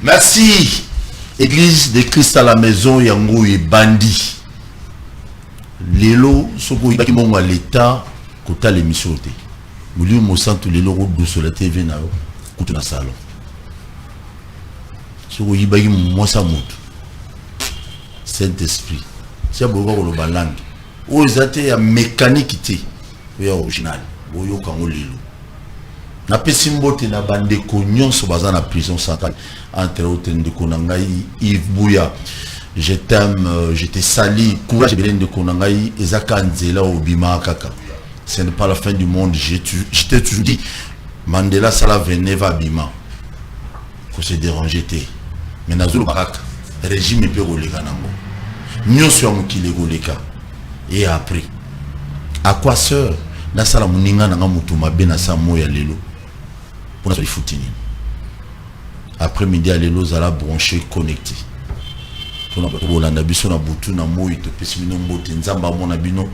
Merci. Église de Christ à la maison, yango et bandit. Lelo, soko ibaki mongo à l'état, kota l'émission te. Mouli mo santu lelo rodo sur la TV na yo, kutu na salon. Soko ibaki mo sa moto. Saint-Esprit. Si ya boga ko ba langue. O ezate ya mécanique te. Ya original. Boyo kango lelo. Na pesimbote na bande ko nyonso baza na prison centrale. Entre autres ndeko na ngai Yves Bouya. Je t'aime, je te sali, courage de Konangaï, Ezaka Nzela Obima Kaka. Ce n'est pas la fin du monde, je t'ai toujours dit, Mandela Sala Veneva Bima. Faut se déranger. Mais Nazul Barak, régime est peu goleka nango. Nous sommes qui les goleka. Et après, à quoi sœur, Nasala Muninga Nanga Mutuma Benasa Moya Lelo. Pour notre foutini. Après midi à Lelo, Zala branché, connecté. Bolanda biso na butu na moyi to pesimino mbote nzamba mona bino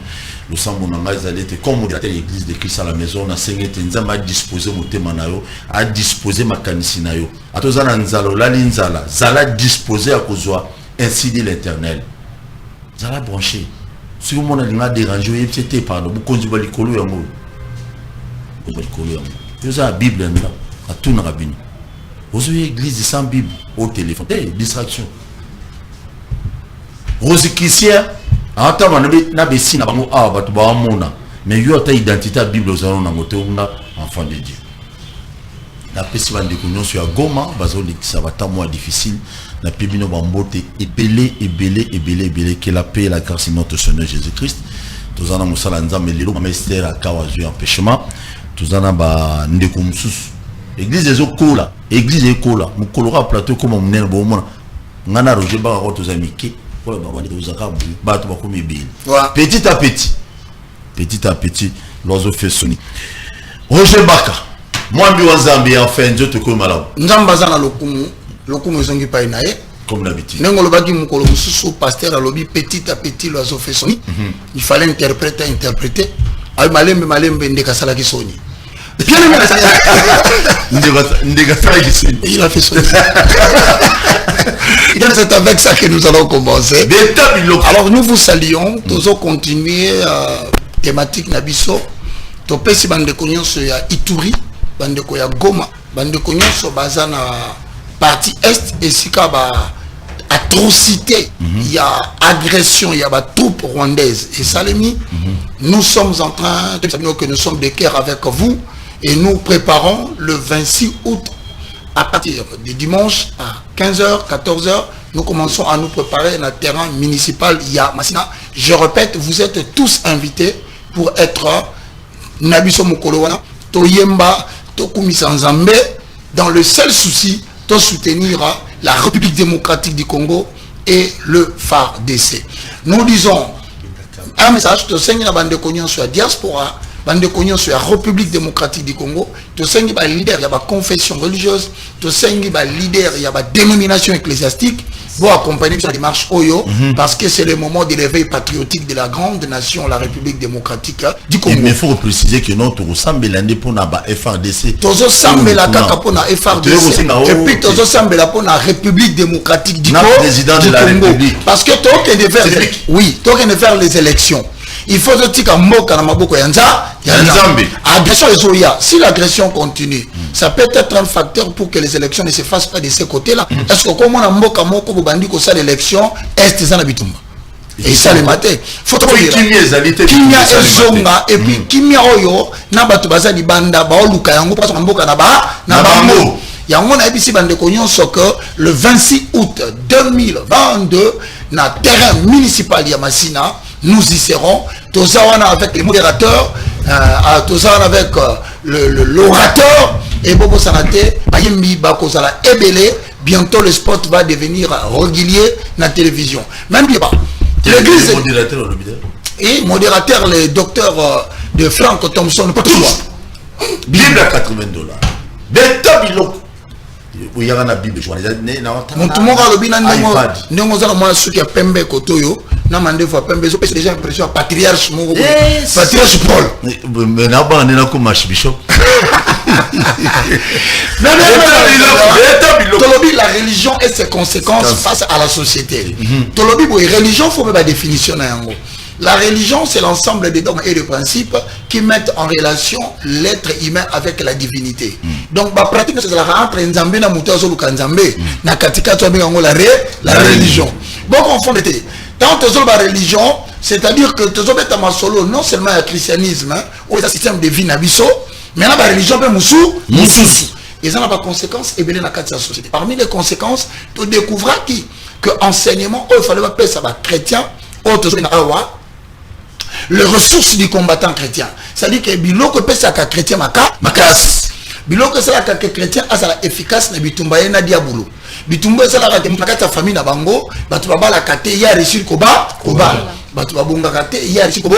le sambo na ngai zalete comme modérateur l'église de Christ à la maison na sengete nzamba a disposer motema na yo a disposer makanisi na yo atoza na nzalo la linzala zala disposer à kozwa ainsi dit l'Éternel zala branché si vous mona linga déranger et c'était pardon bu konzi ba likolo ya mo ba likolo ya mo yo za bible nda atuna rabino ozo église sans bible au téléphone distraction Rosicrisia, attends, na besi na bango ah batu ba mona, mais yo ta identité à Bible aux na moto nga enfant de Dieu. La pesi bande kunyo sur Goma, bazo ça va ta moi difficile, na pibino bambote ebele que la paix et la grâce de notre Seigneur Jésus-Christ. Tous en musala nzambe lelo master à kawazu empêchement, tous en ba ndeko mususu. Église des okola, église ekola, mukolora plateau comme munene bo mona. Ngana roje ba ko tous amiki. Petit à petit, l'oiseau fait sonner. Roger Baka, moi je suis Zambie, enfin, Dieu te connaît malade. Nzambazana lokumu zongi pa inae. Comme d'habitude. Nengolo baki mukolo mususu pasteur alobi petit à petit l'oiseau fait sonner. Il fallait interpréter. Ay malembe ndeka sala ki soni. Bien aimé ndeka sala ki soni. Il a fait sonner. C'est avec ça que nous allons commencer. Alors nous vous saluons, nous allons continuer thématique Nabiso. Topesi bande konyoso ya Ituri, bande ko ya Goma, bande konyoso bazana partie est et sika ba atrocité, il y a agression, il y a ba troupes rwandaises et Salemi. Nous sommes en train de dire que nous sommes de cœur avec vous et nous préparons le 26 août à partir du dimanche à 15h, 14h, nous commençons à nous préparer dans le terrain municipal. Il y a Massina. Je répète, vous êtes tous invités pour être Nabiso Mokolowana, Toyemba, Tokumisa Nzambe, dans le seul souci de soutenir la République démocratique du Congo et le FARDC. Nous disons un message, Tosengi na bande konyon sur la diaspora, bande konyon sur la République démocratique du Congo, Tosengi ba leader, il y a ba confession religieuse, Tosengi ba leader, il y a ba dénomination ecclésiastique, pour accompagner la démarche Oyo, parce que c'est le moment de l'éveil patriotique de la grande nation, la République démocratique du Congo. Mais il faut préciser que notre ressemble l'année pour la FARDC. Tozo semble la caca pour la FARDC. Et puis tozo semble la pour la République démocratique du Congo. Président de la République. Parce que toi qui devais faire, oui, toi qui devais faire les élections. Il faut dire qu'à Moka na maboko yanza, agression ezoya. Si l'agression continue, ça peut être un facteur pour que les élections ne se fassent pas de ce côté-là. Est-ce que comme on a Moka moko bandi ko ça l'élection est ça na bitumba. Et ça le matin. Faut trop dire. Kimia ezonga et puis kimia oyo na batu bazali banda ba oluka yango parce que Moka na bango. Yango na ebisi bande ko nyonso que le 26 août 2022 na terrain municipal ya Massina. Nous y serons, Tozawana avec les modérateurs, Tozawana avec l'orateur, et Bobo Sanate, Bayembi Bakozala Ebele, bientôt le spot va devenir régulier dans la télévision. Même pas. L'église. Et modérateur, le docteur de Frank Thompson, pas tout. Bible à $80. Des tabilok. Il y a un Bible. Mon tout le monde a le bilan de moi, ce qui a pembe kotoyo. C'est déjà impression patriarche Paul. Mais n'a pas un comme archbishop. La religion et ses conséquences face à la société. Tolobi, religion, il faut mettre la définition. La religion, c'est l'ensemble des dogmes et des principes qui mettent en relation l'être humain avec la divinité. Donc, la pratique, c'est la rentre Nzambé na Moutazo Lukanzambé, na Katika la religion. Bon, on fait l'été. Tant que la religion, c'est-à-dire que tu as solo non seulement le christianisme, ou le système de vie nabiso, mais la religion, c'est moussou. Et ça n'a pas de conséquences et bien dans la société. Parmi les conséquences, tu découvres que enseignement, il fallait pas ça va chrétien, les ressources du combattant chrétien. C'est-à-dire que biloko pesa ka chrétien makas. Biloko c'est la chrétien a la efficace na bitumba na diabolo. Bitumba c'est la ka famille na bango, batu baba la kate ya reçu koba. Batu babonga kate ya reçu kobo.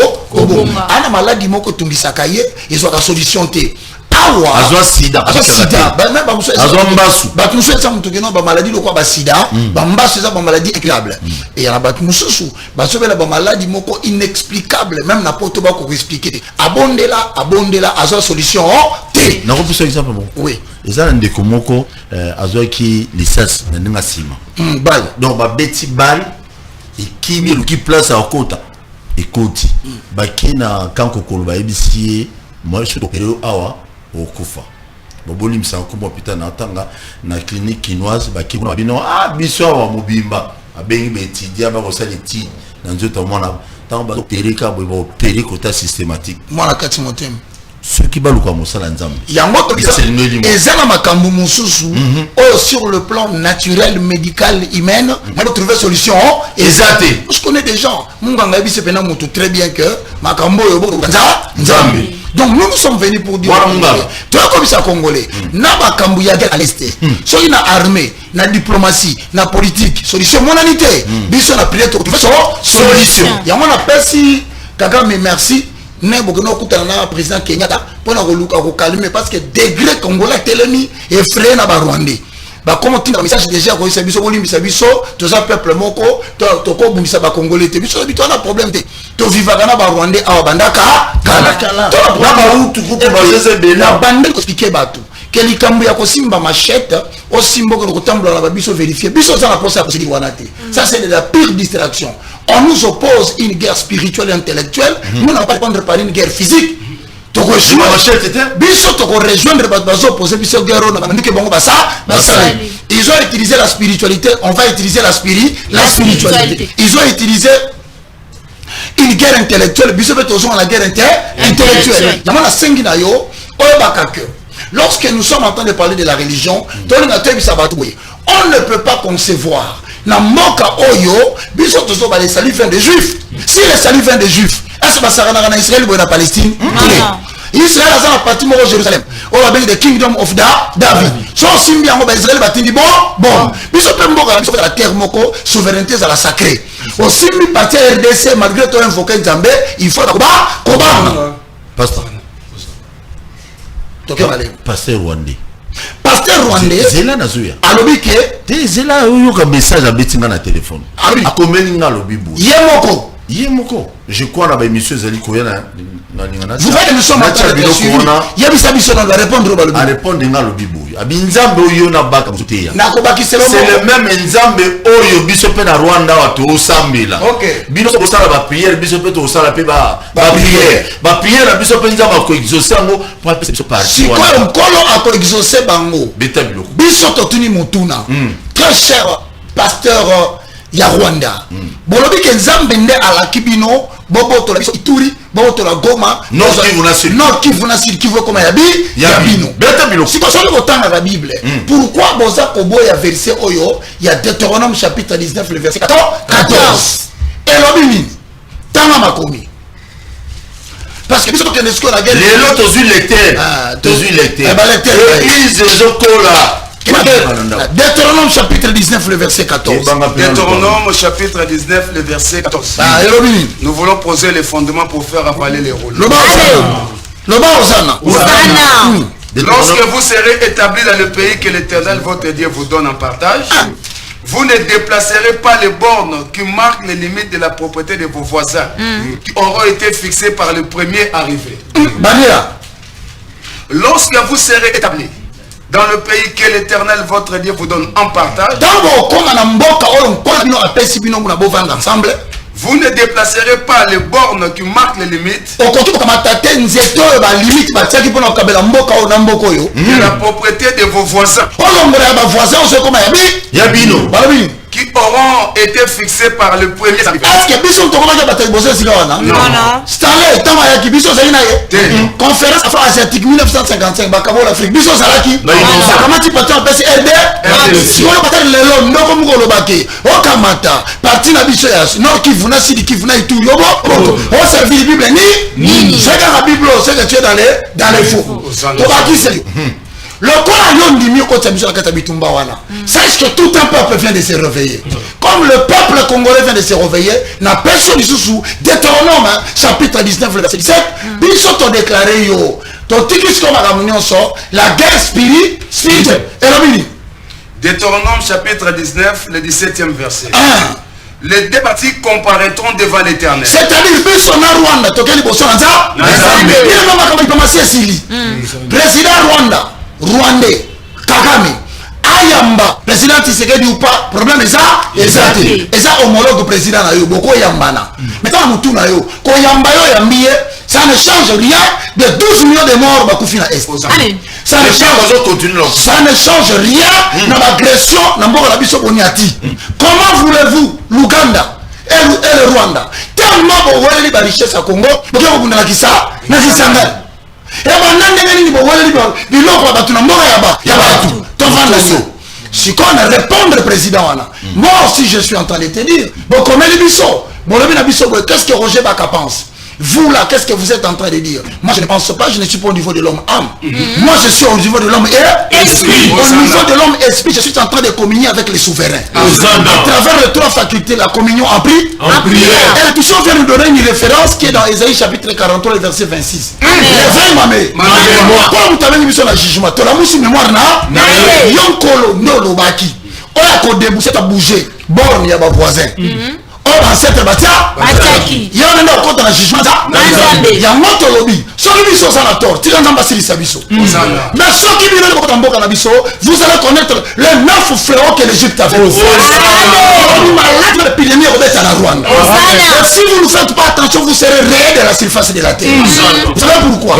Ana maladie moko tungisaka ye, ils ont la solution te. Azwa sida. Même Azwa mbasu. Batu musu ça mutu keno ba maladie lokwa ba sida, ba mbasu ça ba maladie incurable. Et y a batu musu baso bela ba maladie moko inexplicable même na poto ba ko expliquer. Abondela azwa solution te. Na ko pesa exemple bon. Oui. Eza ndeko moko azwa ki licence na ndinga sima. Bal. Donc ba beti bal et qui luki place à kota. Ekoti. Ba kina kanko koloba ebisi moi je suis awa okufa boboli msanko hôpital na tanga na clinique chinoise baki kuna bino biso wa mobimba abengi betidia ba kosala ti na nzoto mona tanga ba pereka bo opérer kota systématique mona kati motem ceux qui baluka mosala nzambe yango to bisa ezana makambo mususu sur le plan naturel médical humain on trouver solution exacte je connais des gens munganga bise pena mutu très bien que makambo yo bo nzambe. Donc nous sommes venus pour dire tu vois comme ça congolais na makambo ya à l'est so ina armée na diplomatie na politique solution monanité biso na prière trouver solution ya mona pesi Kagame merci ne bokeno kutana na président Kenyatta pour na koluka ko calmer parce que degré congolais telemi effrayé na ba rwandais ba comment tu message déjà ko biso bolimbisa biso to za peuple moko to ko bundisa ba congolais te biso bito na problème te to vivaka na ba rwandais awa bandaka kala to na ba utu ko ba sese bela bande ko expliquer batu que likambu ya ko simba machette o simbo ko tambola ba biso vérifier biso ça na posa ko sidi wanate ça c'est de la pire distraction. On nous oppose une guerre spirituelle et intellectuelle, nous n'allons pas répondre par une guerre physique. Ils ont utilisé la spiritualité, on va utiliser la spiritualité. Ils ont utilisé une guerre intellectuelle, la guerre intellectuelle. Lorsque nous sommes en train de parler de la religion, on ne peut pas concevoir. Na moka oyo biso tozo ba les salut vient des juifs. Si les salut vient des juifs, est-ce que ça na Israël ou na Palestine? Israël a un parti au Jérusalem. On va the kingdom of David. So simbi yango ba Israël batindi bon. Biso pe mboka biso la terre moko souveraineté à la sacrée. Au simbi parti RDC malgré toi invoquer Nzambe, il faut koba. Pasteur. Pasteur rwandais. Pasteur rwandais zela nazuya alobi ke te zela oyo ka message abetinga na téléphone akomeli nga lobi bu yemoko je crois na ba émission zali koyana na lingana vous voyez nous sommes en train de suivre yebisa biso na répondre au balobi répondre nga lobi bu abinzambe oyo na baka muteya na ko bakiselo c'est le même nzambe oyo biso pe na Rwanda watu osambela biso ko sala ba prière biso pe to sala pe ba prière biso pe nzamba ko exaucer ngo pour que biso parti si ko nkolo ako exaucer bango betabilo biso to tuni mutuna très cher pasteur ya Rwanda bolobi ke nzambe nde alakibino boboto la biso Ituri boboto la Goma non Kivu na Sud Kivu comme yabino betabilo si parce que autant la Bible pourquoi boza kobo ya verset oyo ya Deutéronome chapitre 19 le verset 14 elobini tanga makomi parce que biso to kenesko la guerre les autres huiles lecteurs ils ezokola Deutéronome chapitre 19 le verset 14. Deutéronome chapitre 19 le verset 14. Nous voulons poser les fondements pour faire avaler les rôles. Lorsque vous serez établis dans le pays que l'Éternel votre Dieu vous donne en partage, vous ne déplacerez pas les bornes qui marquent les limites de la propriété de vos voisins qui auront été fixées par le premier arrivé. lorsque vous serez établis dans le pays que l'Éternel votre Dieu vous donne en partage, vous ne déplacerez pas les bornes qui marquent les limites de la propriété de vos voisins qui auront été fixés par le premier sacrifice. Non. Conférence asiatique 1955 bakabola Afrique biso salaki bakamati patron pesi okamata parti na biso ya Nord Kivu na Sud Kivu na Ituri on servir la Bible ni c'est la Bible c'est que tu es dans les faux to baki c'est le quoi yondi mi ko tsabiso la bitumba wana sache que tout un peuple vient de se réveiller comme le peuple congolais vient de se réveiller na personne sous Deutéronome chapitre 19 verset 17 biso to déclarer yo to tikis ko magamunyo so la guerre spirituelle et le mini Deutéronome chapitre 19 le 17e verset. Les deux parties comparaîtront devant l'Éternel. C'est-à-dire biso na Rwanda to keli boso na za il mama kama diplomatie asili président Rwandais Kagame ayamba président Tshisekedi ou pas problème exact et ça homologue président na yo boko yambana maintenant mutu na yo ko yamba yo yambie ça ne change rien de 12 millions de morts bakufi na est ça ne change rien na l'agression na mboka na biso boniati comment voulez-vous l'Ouganda et le Rwanda tellement bo wele ba richesse à Congo boko bunda na kisa na kisanga et bandande ngeni bo wele biloko ba tuna mboka ya batu to vanda so si qu'on répondre président wana moi aussi je suis en train de te dire bon comme les biso bon le na biso qu'est-ce que Roger Baka pense? Vous là, qu'est-ce que vous êtes en train de dire? Moi je ne pense pas, je ne suis pas au niveau de l'homme âme. Moi je suis au niveau de l'homme esprit. Au niveau de l'homme esprit, je suis en train de communier avec les souverains. À travers les trois facultés, la communion en prière. Et la question vient nous donner une référence qui est dans Ésaïe chapitre 43, le verset 26. Réveille mamé. Comme tu avais mis sur la jugement, tu as mis mémoire na yonkolo no lobaki. Oya ko déboucher ta bouger. Borne ya ba voisin. Ancêtre batia ya on est au compte dans le jugement il y a moto lobby soki biso ça la tort tika nzamba silisa biso mais soki bino ko tamboka na biso vous allez connaître les 9 fléaux que l'Égypte avait malade de l'épidémie au bête à la Rwanda si vous ne faites pas attention vous serez rayés de la surface de la terre vous savez pourquoi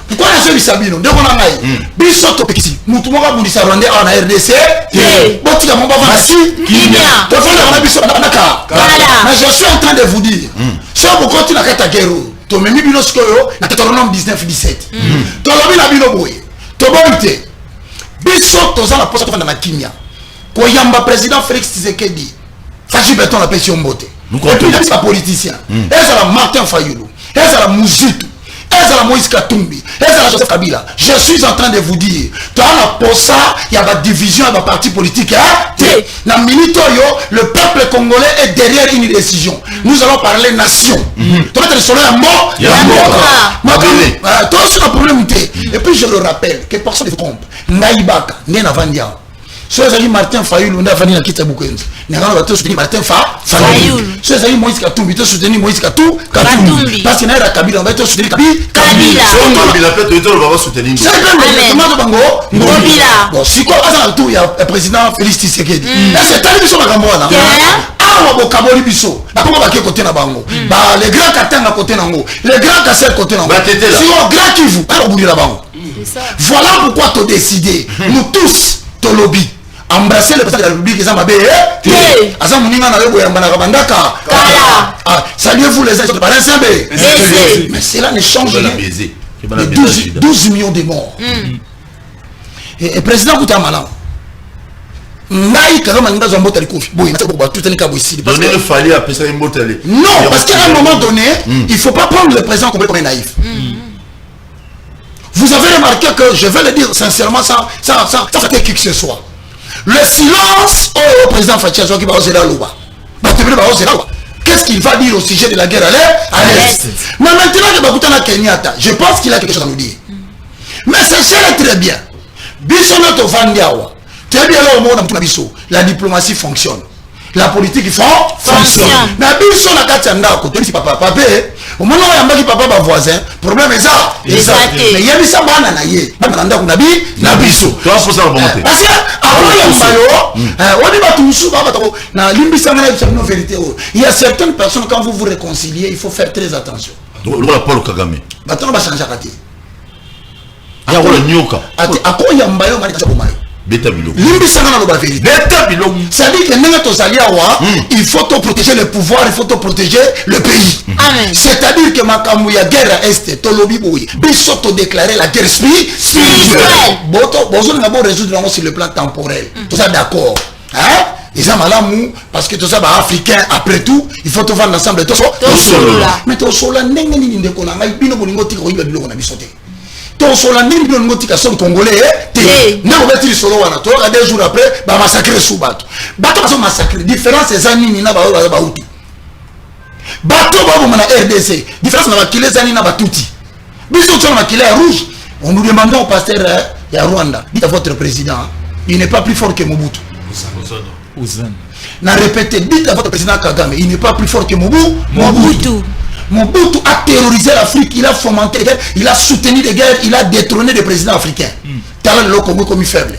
pourquoi na sebi sabino ndeko na ngai biso to pekisi mutu moko bundisa Rwanda na RDC botika mo bava nasi kinya to fona na biso naka mais je suis en train de vous dire si on continue à kata guerre to memi bino skoyo na Deutéronome 19-17 to lobi na bino boye to bonte biso to za na posa to fanda na kinya ko yamba président Félix Tshisekedi faji beton la pension mbote et puis les politiciens ezala Martin Fayulu ezala Muzitu ezala Moïse Katumbi ezala Joseph Kabila je suis en train de vous dire tu as la posa il y a la division il y a parti politique na minute yo le peuple congolais est derrière une décision nous allons parler nation tu vas te solo ya mort toi c'est un problème et puis je le rappelle que personne ne trompe Naibaka Nena Vandia so ezali Martin Fayulu nda vani na kita Bukenzi ngana ba to soutenir Martin Fayulu so ezali Moïse Katumbi to soutenir Moïse Katumbi parce que na era Kabila ba to soutenir Kabila so Kabila peut to ba soutenir c'est vraiment bango Kabila bon si quoi asa tout ya président Félix Tshisekedi c'est tali biso makambo wana awa bokaboli biso bakoma ba côté na bango ba les grands katanga côté nango les grands kasser côté nango si on grand Kivu ba boulir la bango voilà pourquoi tu décider nous tous to lobby embrasser le président de la République les amabé asa muninga na lebo yamba na kabandaka saluez-vous les autres par ensemble mais cela ne change rien 12 millions de morts et président Koutamala ngai kagama ninga zo mbota likofi boy na ko tout tani ka boisidi parce que il fallait appeler ça mbota le non parce qu'à un moment donné il faut pas prendre le président comme un naïf. Vous avez remarqué que je vais le dire sincèrement sans faire qui que ce soit. Le silence au président Fatia qui va oser la loi. Qu'est-ce qu'il va dire au sujet de la guerre à l'Est? Mais maintenant que Bakutana Kenyatta, je pense qu'il a quelque chose à nous dire. Mais c'est très bien. Bissonoto Vandiawa. Très bien là au monde la diplomatie fonctionne. la politique fonctionne. Mais biso na kati anda ko tolisi papa au moment où yamba ki papa ba voisin problème est ça mais yebisa bana na ye bana nda ko na biso tu vas poser la volonté parce que après yamba yo on dit ba tout ba to na limbisa na une vérité. Il y a certaines personnes quand vous vous réconciliez il faut faire très attention. Le Paul Kagame bato ba changer kati ya wala nyoka ati ako yamba yo ngani ka bomayo beta biloko limbisa na ba vérité beta biloko ça dit que nenga to salia wa il faut te protéger le pouvoir, il faut te protéger le pays. Amen. C'est-à-dire que makambu ya guerre est to lobi boyi biso to déclarer la guerre spirituelle boto bozo na bo résoudre sur le plan temporel tout ça d'accord hein. Ils ont malamu parce que tout ça va africain après tout il faut te vendre ensemble to solo mais to solo nenga ni ndeko na ngai bino bolingo tiko yiba biloko na bisote to solo ndenge bino ngotika so congolais te na obeti solo wana to ka 2 jours après ba massacrer sous bato ba massacrer différence c'est ça nini na ba uti bato ba na RDC différence na ba kile zani na batuti biso to na kile rouge on nous demandons au pasteur ya Rwanda dites à votre président il n'est pas plus fort que Mobutu. Na répété, dites à votre président Kagame, il n'est pas plus fort que Mobutu. Mobutu a terrorisé l'Afrique, il a fomenté les guerres, il a soutenu les guerres, il a détrôné des présidents africains. Talent le Congo comme faible.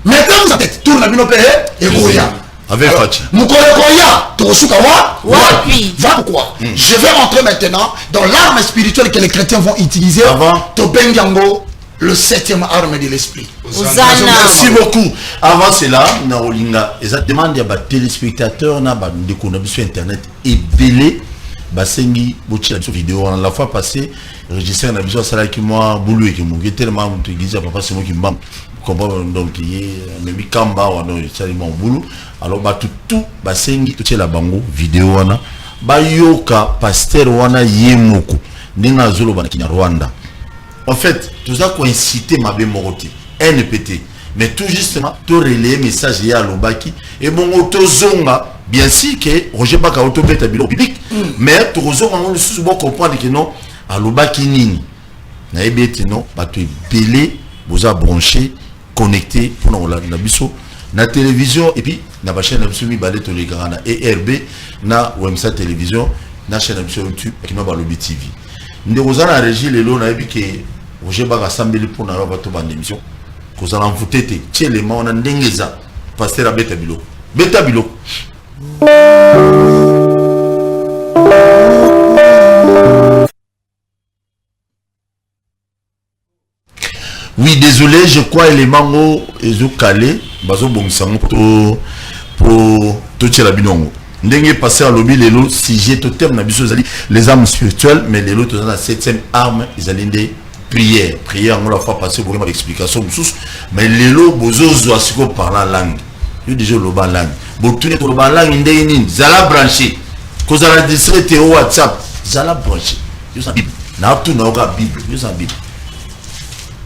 Maintenant vous avez tourné à Binopé et Goya. Avec Fachi. Mukole Goya, Tosuka Wapi. Va pourquoi? Je vais rentrer maintenant dans l'arme spirituelle que les chrétiens vont utiliser. Avant Tobengango. Le 7e arme de l'esprit. Merci beaucoup. Avant cela, na olinga, ça demande à des téléspectateurs na ba ndeko na biso internet et belé basengi bochi la vidéo on la fois passée régisseur na biso sala ki moi boulou et ki mo tellement to église papa c'est moi qui mbam comprendre donc il me mi kamba wa no sala mon boulou alors ba tout basengi to la bango vidéo wana ba yoka pasteur wana yemoko ndinga zolo bana kina Rwanda. En fait, tout ça coïncité ma bémoroté, NPT. Mais tout justement, tout relayer message hier à l'Obaki. Et mon autozonga, bien sûr que Roger Baka autobête à bureau public. Mais tout zonga, on se souvent comprendre que non, à l'Obaki nini. Na ebete non, bah tu es belé, vous a branché, connecté, pour nous la biso, na télévision, et puis, na ba chaîne absolue balé to les grands, na ERB, na OMSA télévision, na chaîne absolue YouTube, qui m'a balé TV. Nous avons régi les lots, nous avons dit que Roger Baga Sambeli pour nous avoir tout en émission. Nous allons vous têter. Tiens les mains, on a n'engeza. Pasteur à Beta Bilo. Beta Bilo. Oui, désolé, je crois que les mangots, ils ont calé. Bazo Bomsango pour tout la binongo. Ndenge passé à lobby les lots si j'ai tout terme na biso les armes spirituelles mais les lots dans la 7e arme ils allaient des prières on la fois passer pour une explication mais les lots bozozo asiko par la langue yo déjà le ba langue bo tout le ba langue ndenge nini zala branché cause la district au WhatsApp zala branché yo sa bible na tout na oka bible yo sa bible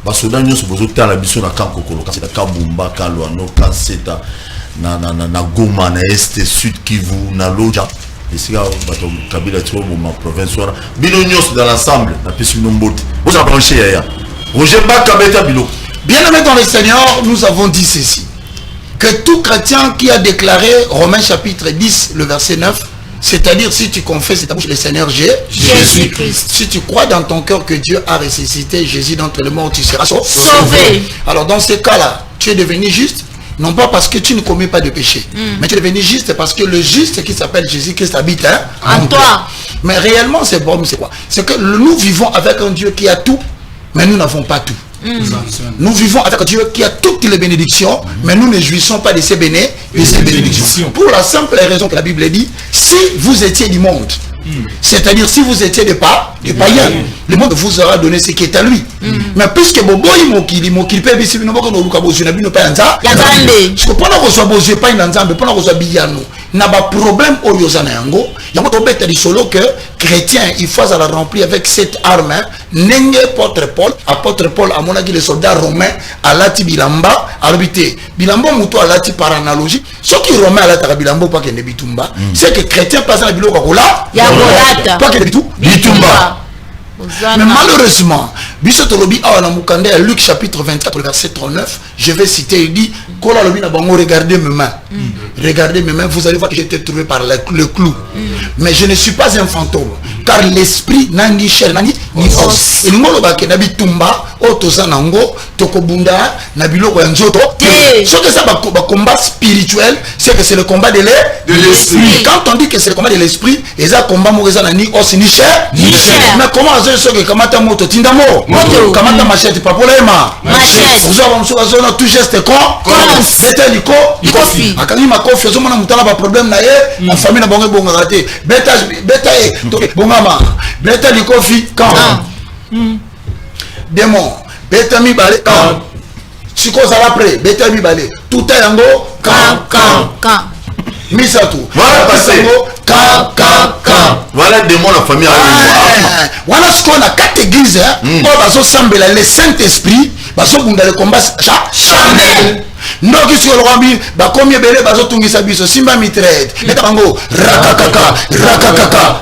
basoda nyonso bozo tala biso na kanko kolo kasi ta kabumba kalwano kaseta na Goma na Est Sud Kivu na Loja ici bato Kabila tu ma province wana bino nyos dans l'ensemble na pesi nombote vous a branché ya Roger Baka beta bilo. Bien aimé dans le Seigneur, nous avons dit ceci que tout chrétien qui a déclaré Romains chapitre 10 le verset 9, c'est-à-dire si tu confesses de ta bouche le Seigneur Jésus-Christ, si tu crois dans ton cœur que Dieu a ressuscité Jésus d'entre les morts, tu seras sauvé. Alors dans ce cas-là, tu es devenu juste. Non pas parce que tu ne commets pas de péché, mais tu es devenu juste parce que le juste qui s'appelle Jésus-Christ habite en toi. Mais réellement, c'est bon, c'est quoi? C'est que nous vivons avec un Dieu qui a tout, mais nous n'avons pas tout. Nous vivons avec un Dieu qui a toutes les bénédictions, mais nous ne jouissons pas de ces bénédictions. Pour la simple raison que la Bible dit, si vous étiez du monde, c'est-à-dire si vous étiez des païens, le monde vous aura donné ce qui est à lui. Mais puisque boboyi mokili pe bisi bino boko no luka bozu na bino pa nza yazande ce que pendant que so bozu pa nzambe pendant que so biyano na ba problème oyo zana yango yango to beta di solo que chrétien il faut à la remplir avec cette arme nenge apôtre Paul a monaki les soldats romains à lati bilamba arbité bilamba muto à lati par analogie ce qui romain à lati bilamba pas que ne bitumba c'est que chrétien passe na biloko kola ya kolata pas que bitumba Mais malheureusement, biso tolobi awa mukande à Luc chapitre 24 verset 39, je vais citer, il dit kola lobi na bango regardez mes mains. Regardez mes mains, vous allez voir que j'ai été trouvé par le clou. Mais je ne suis pas un fantôme, car l'esprit nani cher nani ni os. Et ngolo ba ke nabi tumba otoza nango tokobunda na biloko ya nzoto. Ce que ça ba combat spirituel, c'est que c'est le combat de l'esprit. Quand on dit que c'est le combat de l'esprit, et ça combat moreza nani os ni cher. Mais comment ce que kamata moto tindamo kamata machette papolema machette uzo msuka zona tout geste ko beta liko akani makofi zo mona mutala ba problème na ye na famille na bongo bonga raté beta bongama beta liko fi quand démon beta mi balé quand siko ça va près beta mi balé tout est yango quand Misatou. Voilà passé. Voilà des mots la famille. Voilà ce qu'on a quatre églises. On va s'assembler le Saint-Esprit. Va s'assembler le combat charnel. Non, qu'est-ce que le roi dit? Bah combien belé va s'assembler sa biso simba mitraite. Les tango rakakaka rakakaka.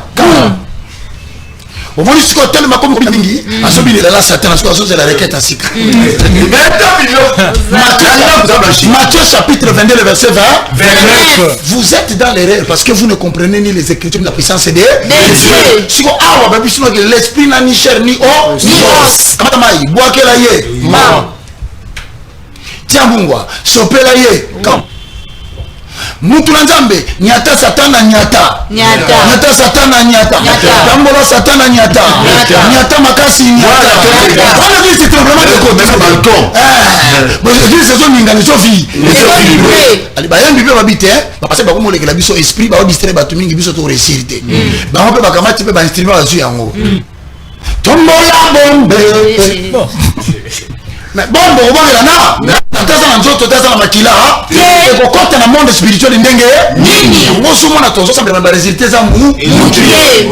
Au moins ce qu'on tellement comme mingi. À ce billet là Satan, parce que c'est la requête à secret. Matthieu chapitre 22 le verset 29. Vous êtes dans l'erreur parce que vous ne comprenez ni les écritures ni la puissance de Dieu. Si vous avez l'esprit n'a ni chair ni eau ni os. Kamataമായി bois que la yé. Tiens bungwa sopela yé. Quand mutu na nzambe nyata satana nyata satana nyata tambola satana nyata makasi nyata voilà dit c'est vraiment de côté balcon bon je dis c'est son ngani sofi ali ba yembi pe babite ba passer ba komoleka la biso esprit ba distraire ba tumingi biso to réussirité ba on peut ba kamati pe ba instrument azu yango tombola bombe mais bombe on va là taza nzoto taza na makila et kokota na monde spirituel ndenge nini ngoso mona tozo sambela ba résultats za mutuye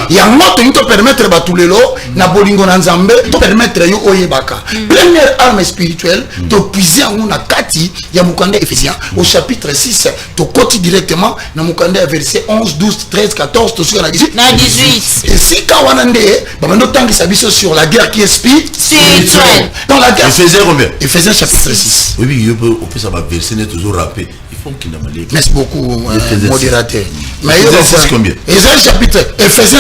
ya moto nto permettre batulelo na bolingo na nzambe to permettre yo oyebaka première arme spirituelle to puiser en na kati ya mukande Ephésiens au chapitre 6 to koti directement na mukande verset 11 12 13 14 to sur na 18 et si ka wana nde babando tangisa biso sur la guerre qui est spirituelle dans la guerre Ephésiens chapitre 6. Oui, on peut savoir verser, toujours rapper. Il faut qu'il ait. Merci beaucoup, modérateur. Mais Ephésiens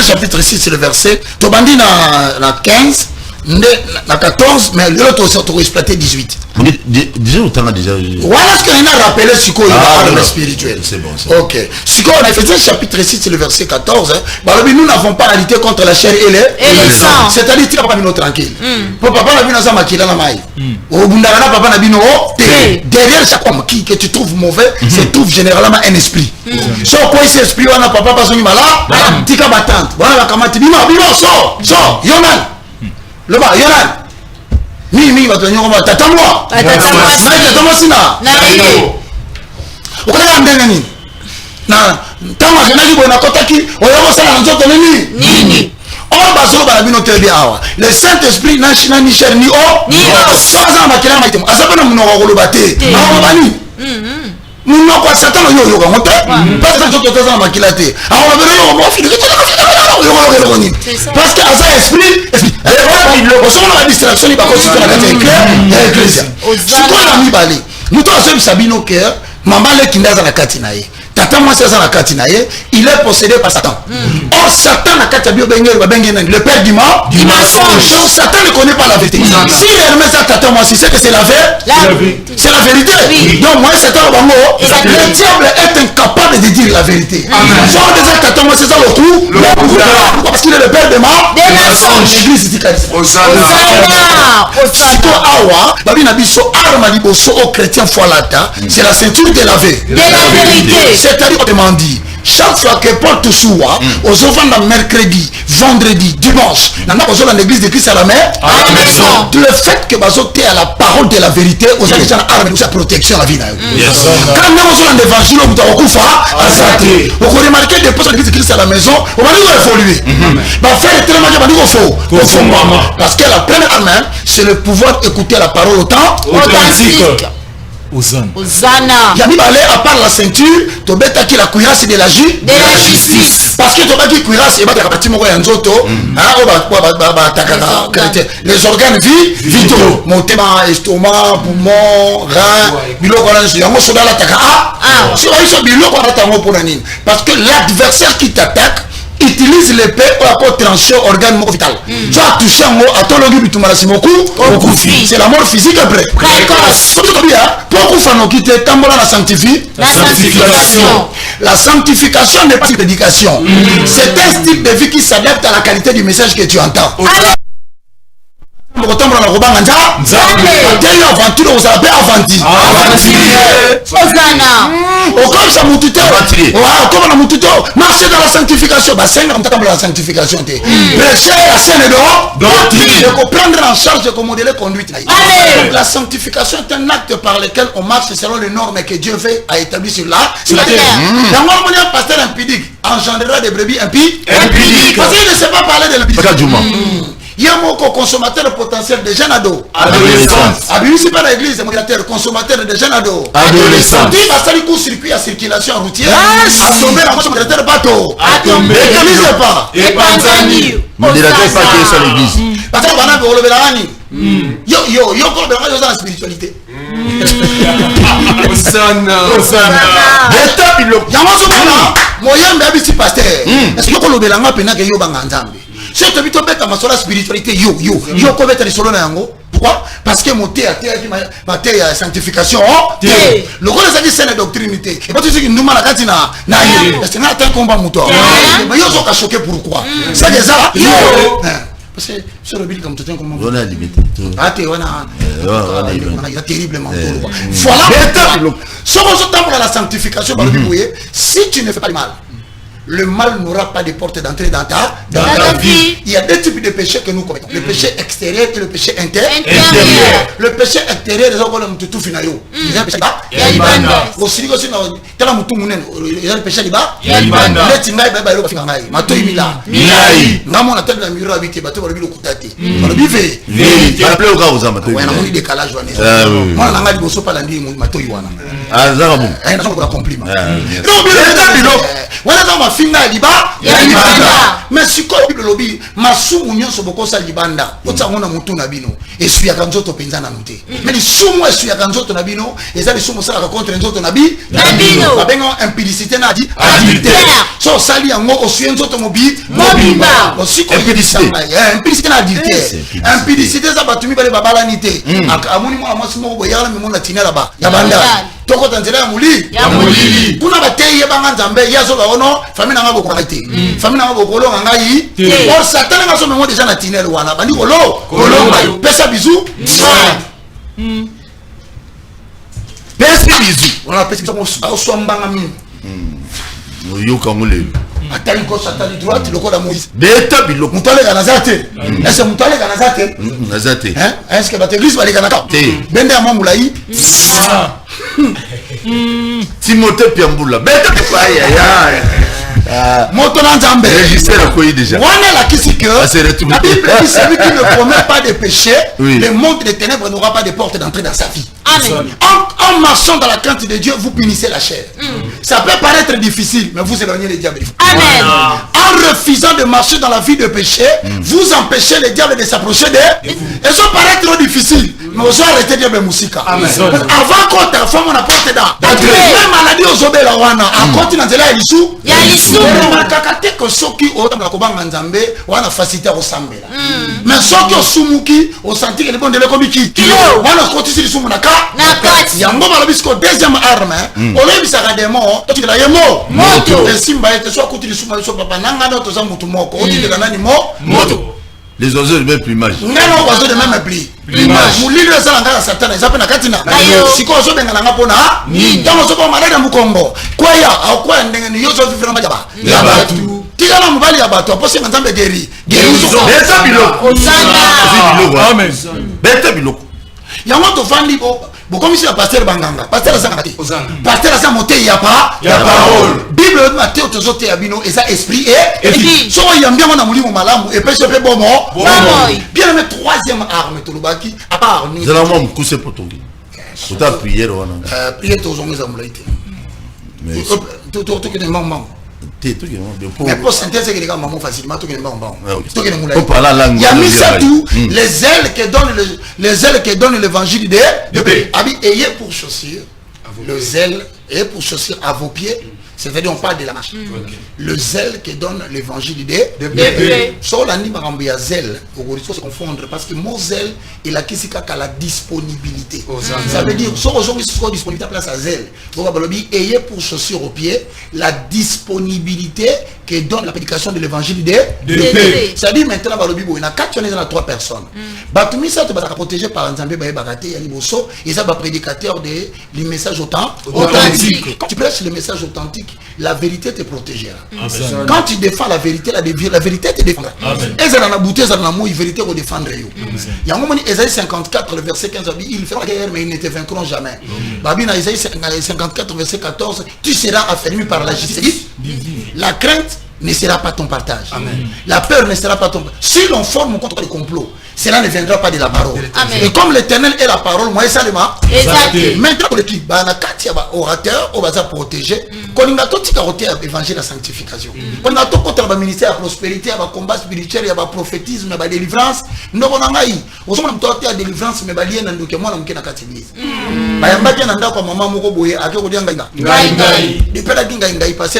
chapitre 6, c'est le verset. Tobandi na 15, na 14, mais l'autre s'est exploité 18. Déjà, autant déjà. Voilà ce qu'on a rappelé sur quoi il a spirituel. C'est bon. Ok. Si on a Ephésiens chapitre 6, c'est le verset 14. Nous n'avons pas à lutter contre la chair et le sang. C'est-à-dire que papa nous tranquille. Pour papa n'a vu dans sa maquille la maille. Au Bundana papa n'a vu nos derrière chaque homme qui que tu trouves mauvais, c'est trouve généralement un esprit. Si on connaît cet esprit, on a papa pas son malade. Tika battante. Voilà la kamati bima so Yonan. Le bas Yonan. Mimi va tenir moi tata moi sina ukala ndenge nini na tama kenaki bona kotaki oyoko sala nzoto nini on basolo bana bino tebi awa le Saint-Esprit na shina ni cher ni soza makila maitemo asapana munoko koloba te awa bani munoko satana yo yoka moto parce que nzoto teza makila te awa bero yo mo fili parce que asa esprit la distraction il va constituer la église. Ce qu'on a mis balé, nous tous sabino cœur, maman le kindaza la katinaye. Tata moi c'est ça la katinaye, il est possédé par Satan. Or Satan a katabio benger le père du mensonge. Satan ne connaît pas la vérité. Si il remet ça tata moi c'est que c'est la vérité. C'est la vérité. Donc moi Satan bango, le diable est incapable de dire la vérité. Genre déjà tata moi c'est ça le coup. Parce qu'il est le père des mensonges. L'église dit awa babi na biso arma liboso au chrétien foilata, c'est la ceinture de la vérité. C'est-à-dire autrement dit, chaque fois que Paul te soua, aux offrandes mercredi, vendredi, dimanche, dans l'église de Christ à la mer, le fait que bazoté à la parole de la vérité, aux gens qui ont sa protection à la vie. Quand nous sommes dans l'évangile, vous avez remarqué vous remarquez des postes de l'église de Christ à la maison, on va nous évoluer. Faire faux. Parce que la première arme, c'est le pouvoir d'écouter la parole authentique. Osana. Yami balé à part la ceinture, to beta qui la cuirasse de la justice. parce que tu as dit cuirasse et battre moko ya nzoto les organes vitaux motema estomac poumon rein biloko wana yango soda la taka si on dit biloko wana tango pour nini parce que l'adversaire qui t'attaque utilise l'épée pour trancher organe vital. Tu as touché en haut, à ton logique, tu m'as beaucoup. C'est la mort physique après. Pourquoi faut-il quitter la sanctification? La sanctification n'est pas une prédication. C'est un style de vie qui s'adapte à la qualité du message que tu entends. Marcher dans la sanctification, la sanctification. Prêcher la scène de prendre en charge de modèle conduite. La sanctification est un acte par lequel on marche selon les normes que Dieu a établies sur la terre. Dans mon pasteur impudique engendrera des brebis impudiques. Parce qu'il ne sait pas parler de l'impudicité. Il y a un consommateur potentiel de jeunes ados. Adolescents. C'est pas l'église, c'est consommateur de jeunes ados. Adolescents. Il va salir coup circuit à circulation routière. À tomber la moitié de bateau. À tomber. L'église pas. Et Panzani. Modérateur pas qui est sur l'église. Parce qu'on va le Rani. Yo, dans la spiritualité. Osana. Est-ce que vous avez si tu as la spiritualité, yo connaître les solos yango. Pourquoi? Parce que mon thé a sanctification. Le rôle des c'est la doctrinité. Et tu sais que nous malades na parce que na un combat moteur. Mais yo sont choqués pourquoi? C'est déjà parce que sur le bill comme tout un comment on a limité. Il a terriblement. Voilà. Sur ce temps pour la sanctification, si tu ne fais pas le mal, le mal n'aura pas de porte d'entrée dans ta vie. Il y a deux types de péchés que nous commettons. Le péché extérieur et le péché intérieur. Le péché extérieur, les gens ont tout fini. Ils ont péché là. Aussi, le péché là. finga liba mais siko bible lobi masumu nyonso bokosa libanda otsangona mutu na bino esu ya kanzoto penza na muté mais sumu esu ya kanzoto na bino ezali sumu sala contre nzoto na bino babenga impudicité na adultère so sali yango osu nzoto mobimba siko impudicité na adultère impudicité za batumi bale babala nité amuni mwa masumu boyala mimona tinela ba ya banda toko tanzela ya muli kuna bateye banga nzambe yazo baono famille nanga boko kate famille nanga boko longa ngai or satan nga so mengo déjà na tinel wana bandi kolonga pesa bizu pesa bizu wana pesa bizu so mbanga mi yoka ngule atali gauche atali droite lokola Moïse beta biloko mutale kana zate est-ce mutale kana zate nazate est-ce que bat église bali kana ka bende ya mamulai Timothée Piambula beta pa ya moto na nzambe registré la koyi déjà wana la kisi que la Bible dit celui qui ne commet pas de péché le monde des ténèbres n'aura pas de porte d'entrée dans sa vie. Amen. En marchant dans la crainte de Dieu, vous punissez la chair. Ça peut paraître difficile, mais vous éloignez les diables. Amen. En refusant de marcher dans la vie de péché, vous empêchez les diables de s'approcher d'eux. Et ça paraît trop difficile, mais vous arrêtez de Moussika. Avant qu'on te fasse mon apporte dans même maladie aux obés la wana, à continuer de là, il y a que ceux qui ont la kobanga nzambe wana facilité au sambela mais ceux qui ont sumuki au senti que les bons de l'économie wana continue sur sumu naka yango balobisco deuxième arme on a vu ça radement tu la yemo moto et simba était soit continue sur so papa nanga no to za mutu moko on dit que nani moto les oiseaux de même plumage ngana oiseaux de même plumage mulilo ça ngana satana ça pena katina siko so benga nga pona ntango so ko malade mukongo kwa ya au kwa ndenge yo so vivre majaba ya batu tigana mubali ya batu apo senga nzambe geri beta biloko amen beta biloko yango to fandi bo comme si la pasteur banganga pasteur ça ngati pasteur ça monter ya parole bible Matthieu tozote ya bino eza esprit et so yambia mona mulimo malamu et pese pe bomo bien mais troisième arme to lobaki à part ni zala mom kuse potongi pour ta prière wana prière to zonga za mulaite mais to que des mamans Mais pour synthèse, c'est que les gars maman facilement tout que les gens il y a mis ça tout les ailes qui donnent l'évangile de paix. Ayez pour chaussure le zèle et pour chaussure à vos pieds. C'est-à-dire on parle de la marche. Le zèle qui donne l'évangile de paix. Sur la ligne de zèle, il faut se confondre parce que mon zèle il a la disponibilité. Ça veut dire sur aujourd'hui c'est disponibilité place à zèle. Donc ayez pour chaussure au pied la disponibilité qui donne la prédication de l'évangile de paix. C'est-à-dire maintenant dans le Bible il y a 4 on est dans 3 personnes. Batumi ça tu vas protégé par Nzambe ba bagate ya liboso et ça va prédicateur du message authentique. Quand tu prêches le message authentique, la vérité te protégera. Quand tu défends la vérité te défendra. Et ça dans la bouteille ça dans la mouille vérité pour défendre yo. Il y a un moment Ésaïe 54 le verset 15 dit ils feront la guerre mais ils ne te vaincront jamais. Babi dans Ésaïe 54 verset 14 tu seras affermi par la justice. La crainte ne sera pas ton partage. La peur ne sera pas ton partage. Si l'on forme contre le complot, cela ne viendra pas de la parole. Et comme l'Éternel est la parole, moi ça le maintenant pour l'équipe, il y a orateur, on va se protéger. Quand on a tout l'évangile de la sanctification. Quand on a tout le ministère de la prospérité, il y a combat spirituel, il y a prophétisme, il y a délivrance. Nous avons la délivrance, mais il y a des gens qui ont été église. Il y a des gens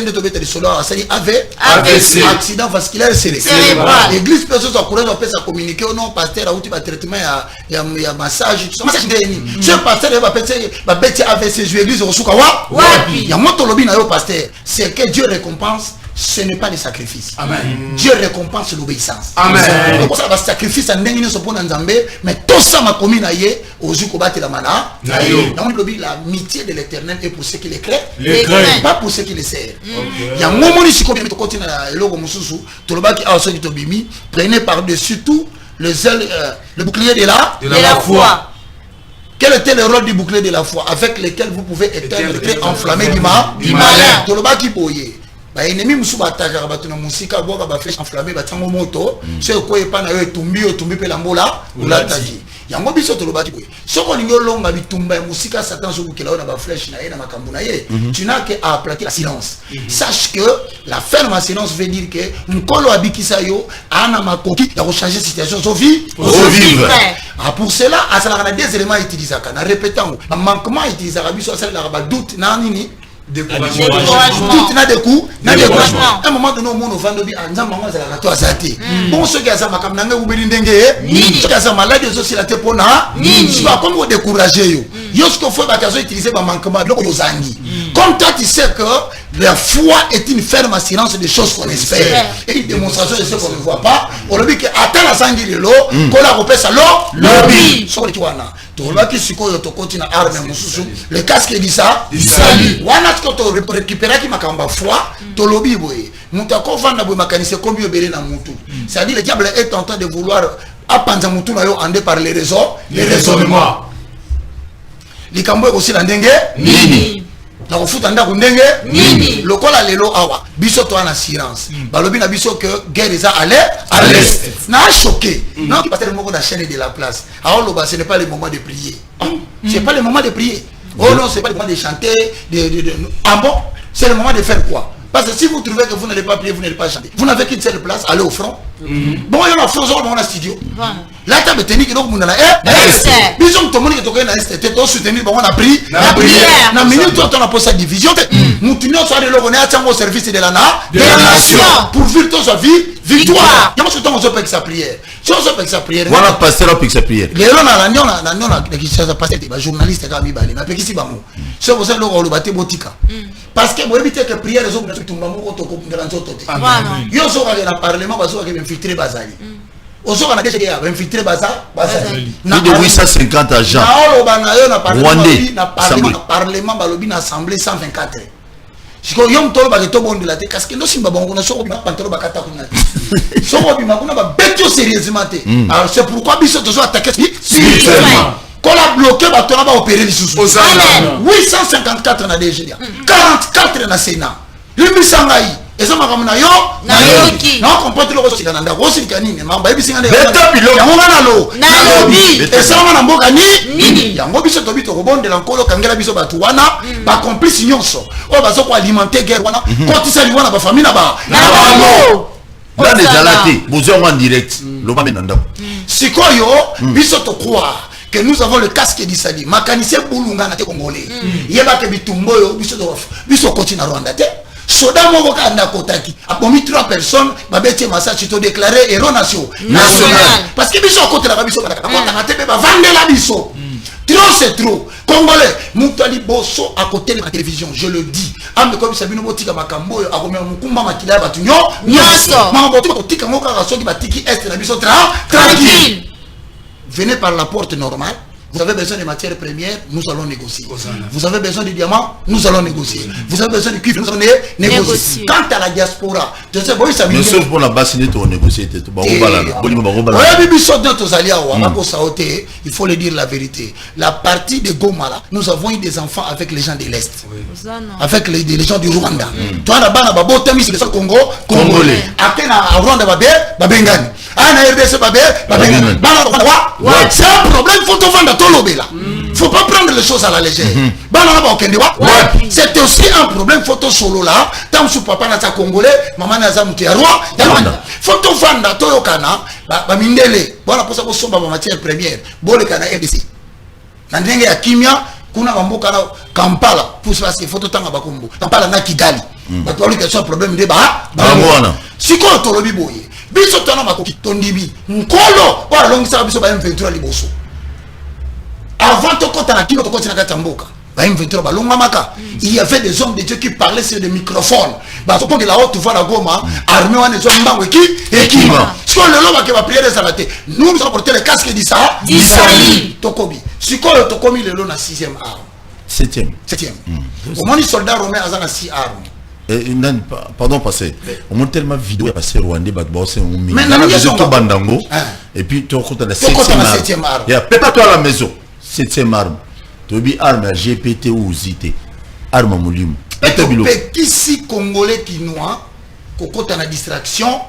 qui ont été accident vasculaire cérébral. L'église peut se communiquer au nom pasteur a eu un traitement il y a massage ce pasteur va péter AVC l'église au soukawa il y a moto lobby na yo pasteur c'est que Dieu récompense ce n'est pas le sacrifice. Dieu récompense l'obéissance. Donc ça va sacrifice en ndenge so pona Nzambe mais tout ça m'a commis na ye ozu ko batela mana na yo. Donc l'amitié de l'Éternel est pour ceux qui les craignent, pas pour ceux qui les servent. Il y a un moment ici comme to continue na eloko mususu to lobaki a so to bimi prenez par-dessus tout le bouclier de la foi. Quel était le rôle du bouclier de la foi avec lequel vous pouvez éteindre le enflammé du malin? Toloba ki boye. Ba ennemi musu bataka batuna musika boka ba flèche enflammée batango moto. Ce ko epa na yo tumbi pe lambola ulataki. Yango biso toloba ki boye. Soko ningo longa bitumba musika Satan so bukela na ba flèche na ye na makambu na ye. Tu n'as que à appliquer la silence. Sache que la ferme silence veut dire que nkolo abikisa yo ana makoki ya changer situation so vivre. Pour cela, il y a des éléments utilisés. Répétons, un manquement utilisé, il doute, découragement. À un moment donné, on va dire bon, ceux qui ont malade, aussi la tépona, comme vous décourager. Comme toi, tu sais que la foi est une ferme assurance des choses qu'on espère et une démonstration de ce qu'on ne voit pas. On dit que attends la sangue de l'eau, qu'on la repère à l'eau, lobby. Sur le Kiwana, tu vois que si tu continues à armer le casque dit ça, salut. Wana tu récupérer qui m'a kamba foi, tu lobby boy. Moutako vanda boy mécanicien comme yo belé na moutou. C'est-à-dire le diable est en train de vouloir apprendre moutou na yo andé par les raisonnements. Les cambo aussi la dengue nini. Na kofuta ndako ndenge nini lokola lelo awa biso to en assurance balobi na biso que guerre eza à l'est na choqué non parce que le moment de la chaîne de la place alors loba ce n'est pas le moment de prier c'est pas le moment de prier oh non c'est pas le moment de chanter ah bon c'est le moment de faire quoi? Parce que si vous trouvez que vous n'allez pas prier, vous n'allez pas chanter. Vous n'avez qu'une seule place, allez au front. Bon, il y a un front, on a un studio. Là, tu as besoin que nous est. Disons que tout le monde est à l'est, tu as soutenu, on a pris. La prière. La minute où on a posé sa division, nous tenons sur le au service de la nation. Pour vivre toute sa vie, victoire. Il y a un peu de sa prière. Si on se fait sa prière, on a passé la sa prière. Les gens ont passé des journalistes qui ont mis balé. C'est pour ça que nous avons battu Botika. Parce que vous évitez que prière les autres tout le monde yo so ka na parlement bazo ka infiltrer bazali ozo ka na déjà ya infiltrer bazali na de 850 agents na parlement balobi na assemblée 124 siko yo mtolo ba to bondi la te parce que ndo simba bongo na soko ba pantalo ba kata kuna soko bi makuna ba betio sérieusement te alors c'est pourquoi biso tozo attaquer spirituellement. Qu'on a bloqué, on va opérer les sous. 854 dans la DGA, 44 dans le Sénat. Limisangai. Et ça m'a ramené yo. Nayoki. Non, comprendre le rossi kananda. Rossi kanini. Mamba ebi singane. Beta pilote. Yango ngana lo. Nayobi. Et ça m'a namboka ni. Nini. Yango biso tobi to robonde lankolo kangela biso batu wana. Ba complice nyonso. O bazo ko alimenter guerre wana. Kotisa liwana ba famille na ba. Na bango. Là des alatés, besoin en direct. Le pas maintenant. Sikoyo biso to croire que nous avons le casque d'Isali. Makanisé Boulunga na te congolais. Yeba ke bitumboyo biso continue na Rwanda te. Soda moko kanda kotaki. Abomi 3 personnes babeti massage to déclaré héros national. Parce que biso côté la biso kaka kota te ba vandela biso. Trop c'est trop. Congolais, Moutali Bosso à côté de la télévision, je le dis. Ambe comme Sabino Botika Makambo, a remis un Mukumba Makila Batunyo, Nyoso. Mambotika Tika Moka Rasoki Batiki Est la biso tranquille. Venez par la porte normale. Vous avez besoin de matières premières, nous allons négocier. Vous avez besoin de diamants, nous allons négocier. Vous avez besoin de cuivre, nous allons négocier. Quant à la diaspora, je sais pas ça. Mais sauf pour la bassiner, tu vas négocier. Il faut le dire la vérité. La partie de Goma là, nous avons eu des enfants avec les gens de l'Est, avec les gens du Rwanda. Toi là-bas, là-bas, Botamis, les Congo, Congolais. Après, à Rwanda, Babengani. Ah, na RDC, Babengani. C'est un problème, faut te vendre. Faut pas prendre les choses à la légère. C'est aussi un problème photo solo là. Tant que papa n'a pas congolais, maman n'a pas muté à roi. Photo vanda toyo kana ba mindele. Voilà pour ça qu'on somba matière première. Bon le kana RDC. Nandenge ya kimia kuna mamboka na Kampala pour ça c'est photo tanga bakombo. Kampala na Kigali. Ba toi le question problème de ba. Siko tolobi boye. Biso tana makoki tondibi. Nkolo wa longisa biso ba M23 liboso. Avant de il y avait des hommes de Dieu qui parlaient sur des microphones. Que la haute voix la Goma, armée on est hommes qui ce qu'on le loba qui va prier des arrêtés. Nous nous avons porté le casque d'Israël. Tokobi. Si quoi le Tokomi le long à 6e arme. 7e. Au moins les soldats romains ont 6 armes. Pardon, passé. On monte tellement vidéo passé Rwandais, et puis tu as la 7e arme. Il y a peut-être toi à la maison. 7e arme. Tobi arme GPT ou zité. Arme moulim. Qui si Congolais qui noie, kokota na distraction.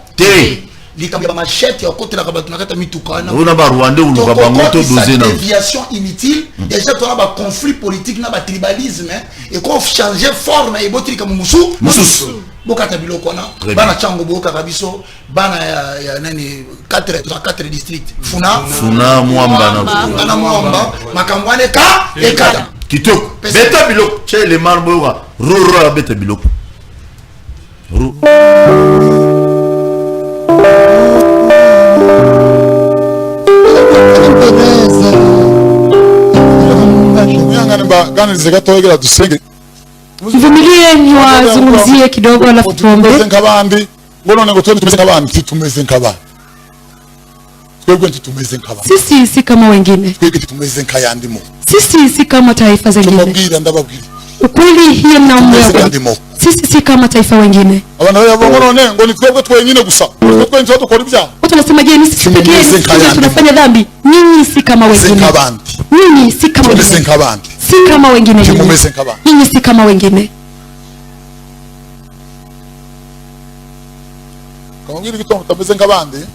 Likamba machette ya côté la kabatuna kata mitukana. On a ba Rwandais ou le Babango to dosé na. Déviation inutile. Déjà tu as ba conflit politique na ba tribalisme et qu'on changer forme et botri comme musu. Bokata biloko na. Bana chango boka kabiso. Bana ya nani 4 districts. Funa Mwamba na Mwamba. Makambwane ka ekada. Kitoko. Beta biloko. Chez les marboura. Roro beta biloko. Mvumilie niwazungumzie kidogo alafu tuombe. Sisi si kama wengine. Sisi si kama taifa zingine. Ukweli hiyo mnaomba. Sisi si kama taifa wengine. Watu wanasema je, ni sisi pekee tunafanya dhambi? Nyinyi si kama wengine. Nyinyi si kama wengine. Si kama wengine. Nyinyi si kama wengine.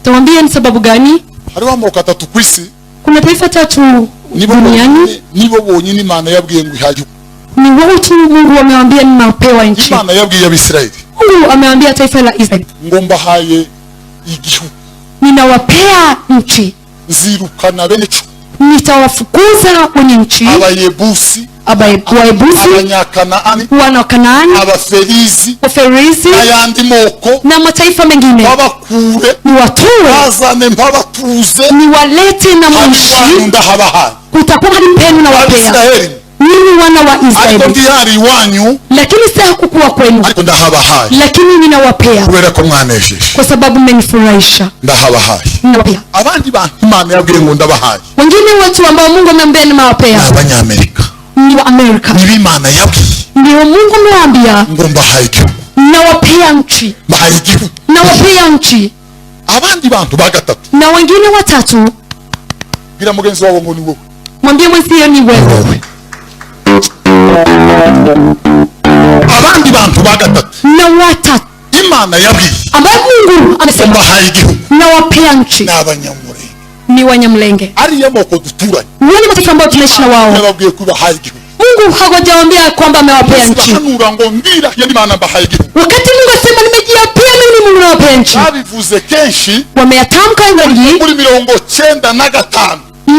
Tuambie ni sababu gani? Kuna taifa 3 duniani. Ni wao tu Mungu amewaambia ni mapewa nchi. Mungu amewaambia taifa la Israeli. Ninawapea nchi. Nitawafukuza kwenye nchi. Abayebusi, Wanakanaani, Waferizi, na mataifa mengine. Niwatoe, niwalete na mwishi. Kutakuwa hadi penu na wapea. Nini wana wa Israeli. Lakini sasa kukua kwenu. Lakini ninawapea. Kwa sababu mmenifurahisha. Ninawapea. Wengine watu ambao Mungu ameambia nimewapea. Ni wa Amerika. Ndio Mungu amewaambia. Nawapea nchi. Nawapea nchi. Na wengine 3. Mwambie mwenzio ni wewe. Abandi bantu bagatatu. Na ambaye Mungu amesema nawapea nchi ni Wanyamulenge. Wale mataifa ambao tunaishi na wao Mungu hajawaambia kwamba amewapea nchi. Wakati Mungu asema nimejiapia mimi Mungu nawapea nchi, wameyatamka wengi,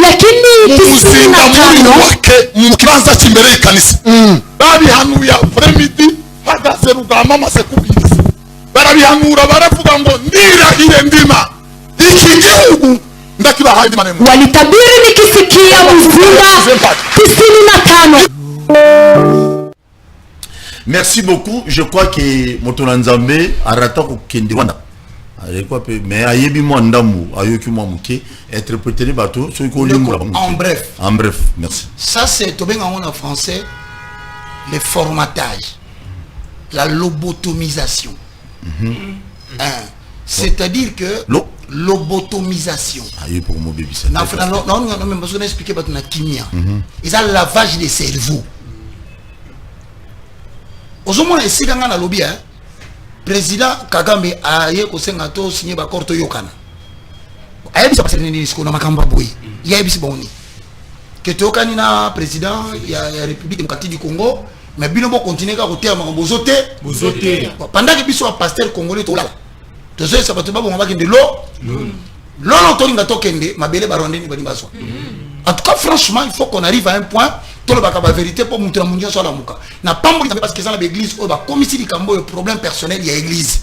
lakini 95 mukibanza kimbere y'ikanisa babihanuya fremidi hagaze rugama maze kubwiriza barabihanura baravuga ngo ndirahire ndima iki gihugu ndakibahaye ndimane walitabiri nikisikia Muzinga 95. Merci beaucoup. Je crois que Motona Nzambe arata ko kende wana. Mais ayebi mo ndamu ayoki mo muke interpréter bateau so ko limula. En bref, merci. Ça c'est tobenga en français le formatage, la lobotomisation. C'est-à-dire que lobotomisation. Ayo pour mo bébé ça. Non, mais parce qu'on a expliqué ba tuna kimia. Ils ont lavage des cerveaux. Ozomona esika nga na lobby président Kagame aye ko senga to signé ba korto yokana ayebisa passer nini siko na makamba boy yebisi boni que tokani na président ya République démocratique du Congo mais bino bo continuer ka kotea makambo zote pendant que biso pasteur congolais to la to zo sa bato ba bonga bakende lo to linga to kende mabele barondeni bani baso. En tout cas franchement il faut qu'on arrive à un point tout le bakaba vérité pour montrer mon Dieu sur la muka na pambo parce que ça l'église au ba comme ici di kambo le problème personnel il y a église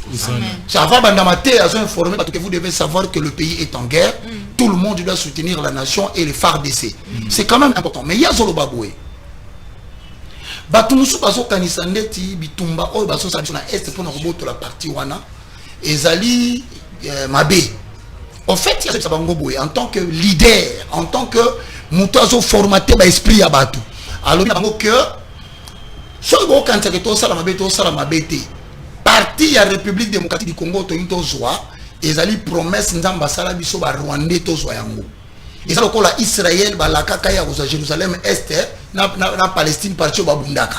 ça va bandamate à informer parce que vous devez savoir que le pays est en guerre, tout le monde doit soutenir la nation et les FARDC. C'est quand même important. Mais il y a zolo baboué batumusu baso kanisa ndeti bitumba o baso sa na est pour na roboto la partie wana ezali mabe. En fait, il y a ça en tant que leader, en tant que moutazo formaté par esprit à Batou. Alors il y a que ce quand tu es ça la mabete parti la République démocratique du Congo to into zoa ezali promesse nzamba sala biso ba Rwanda to zoa yango. Ezali ko la Israël ba la kaka ya za Jérusalem Est na Palestine parti ba bundaka.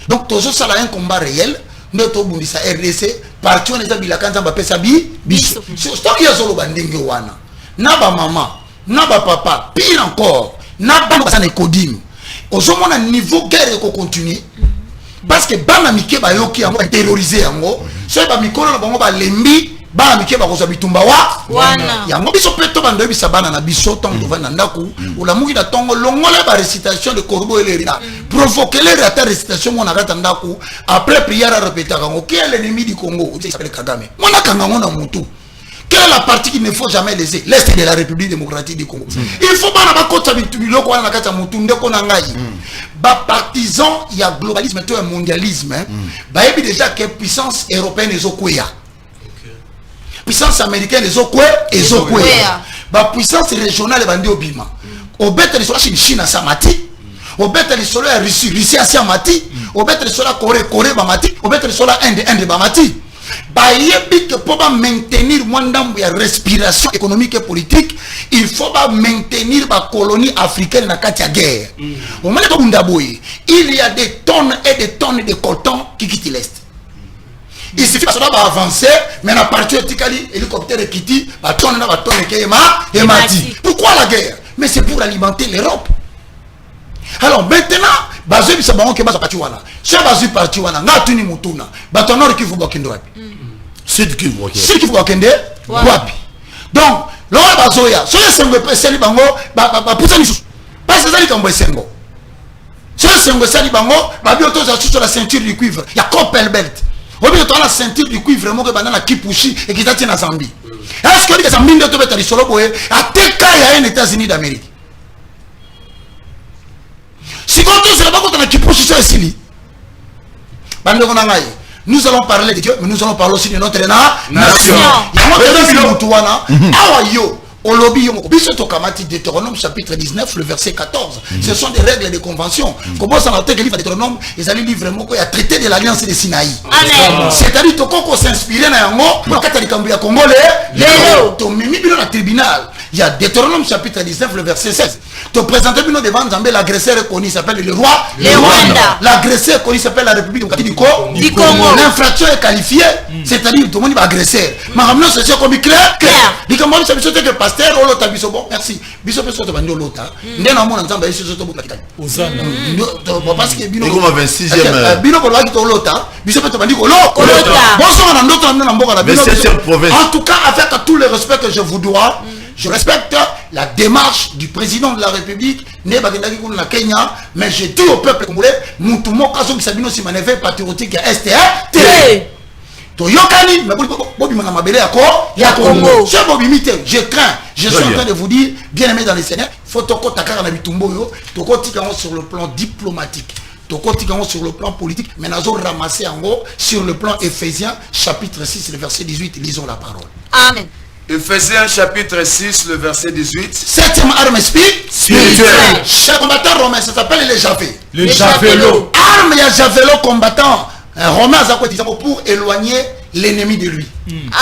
Donc tozo sala un combat réel. Nous to bundisa RDC parti on ezali la kanza ba pesa biso. C'est ya zolo bandenge wana. Na ba maman, na ba papa, pire encore, na ba basana ekodim. Ozomona niveau guerre ko continuer. Parce que bana mike ba yoki yango terroriser yango. So ba mikolo na bango ba lembi, bana mike ba koza bitumba wana. Yango biso peto bando bisa bana na biso tango vana ndaku, olamuki na tongo longola ba récitation de Corbeau et Lerina. Provoquer les à récitation mon arata ndaku après prière à répéter yango qui est l'ennemi du Congo, il s'appelle Kagame. Mona kangango na mutu. Quelle est la partie qu'il ne faut jamais laisser? L'Est de la République démocratique du Congo. Il faut pas ba partisan, il y a globalisme, il y a mondialisme. Bah il déjà que puissance européenne est okwea. Puissance américaine est okwea. Bah puissance régionale est bandé obima. Au bête les sola Chine à Samati. Au bête les sola Russie à Samati. Au bête les sola Corée bamati. Au bête les sola Inde bamati. Pour maintenir la respiration économique et politique, il faut maintenir la colonie africaine dans la guerre. Il y a des tonnes et des tonnes de coton qui quittent l'Est. Il suffit de avancer, mais la partie hélicoptère qui dit, pourquoi la guerre? Mais c'est pour alimenter l'Europe. Alors maintenant, basé sur ce qui est parti wana. Ce basé parti wana, nga tuni mutuna. Batonor qui vous bakendo wapi? C'est qui vous bakende wapi? Donc, l'on bazoya, so yesengo peseli bango ba pusa nisu. Parce que ça dit kambo yesengo. So yesengo sali bango, ba bioto za sur la ceinture du cuivre. Ya copel belt. Obi to la ceinture du cuivre mo ke banana kipushi et qui tati na Zambie. Est-ce que les Zambie ndoto betali solo boye ateka ya les États-Unis d'Amérique? Si nous allons parler de Dieu, mais nous allons parler aussi de notre nation. Au lobby, Deutéronome chapitre 19, le verset 14. Ce sont des règles et des conventions. Comment ça va être que livre Deutéronome, ils allaient lire vraiment qu'il y a traité de l'alliance de Sinaï. C'est-à-dire qu'on s'inspire dans Yango, pour que tu aies Congolais, le tribunal. Il y a Deutéronome chapitre 19, le verset 16. Tu présentes devant Zambé, l'agresseur connu s'appelle le roi. L'agresseur connu s'appelle la République démocratique du Congo. L'infraction est qualifiée. c'est-à-dire tout le monde va agresser. Mais maintenant c'est comme clair. Dit que moi je suis que pasteur ou l'autre biso bon merci. Biso peut sortir bandi l'autre. Ndena mon ensemble ici surtout pour la kitani. Osana. Parce que bino comme 26e bino ko laki to l'autre. Biso peut bandi ko l'autre. Bon ça on a d'autres na mboka na bino. En tout cas avec tout le respect que je vous dois, je respecte la démarche du président de la République, né bakendaki kuna na Kenya, mais je dis au peuple congolais, mutu moka so bisabino si manœuvre patriotique ya STR. Toyokani, mais Bobi Manamabele ya Congo. Je Bobi Mite, je crains. Je suis en train de vous dire, bien aimé dans les Seigneurs, faut toko takara na bitumbo yo, toko tikano sur le plan diplomatique, toko tikano sur le plan politique, mais nazo ramasser en gros sur le plan Éphésiens chapitre 6 le verset 18, lisons la parole. Amen. Éphésiens chapitre 6 le verset 18. Septième arme spirituelle. Chaque combattant romain, ça s'appelle les javelot. Les javelots. Arme ya javelot combattant. Un romain pour éloigner l'ennemi de lui.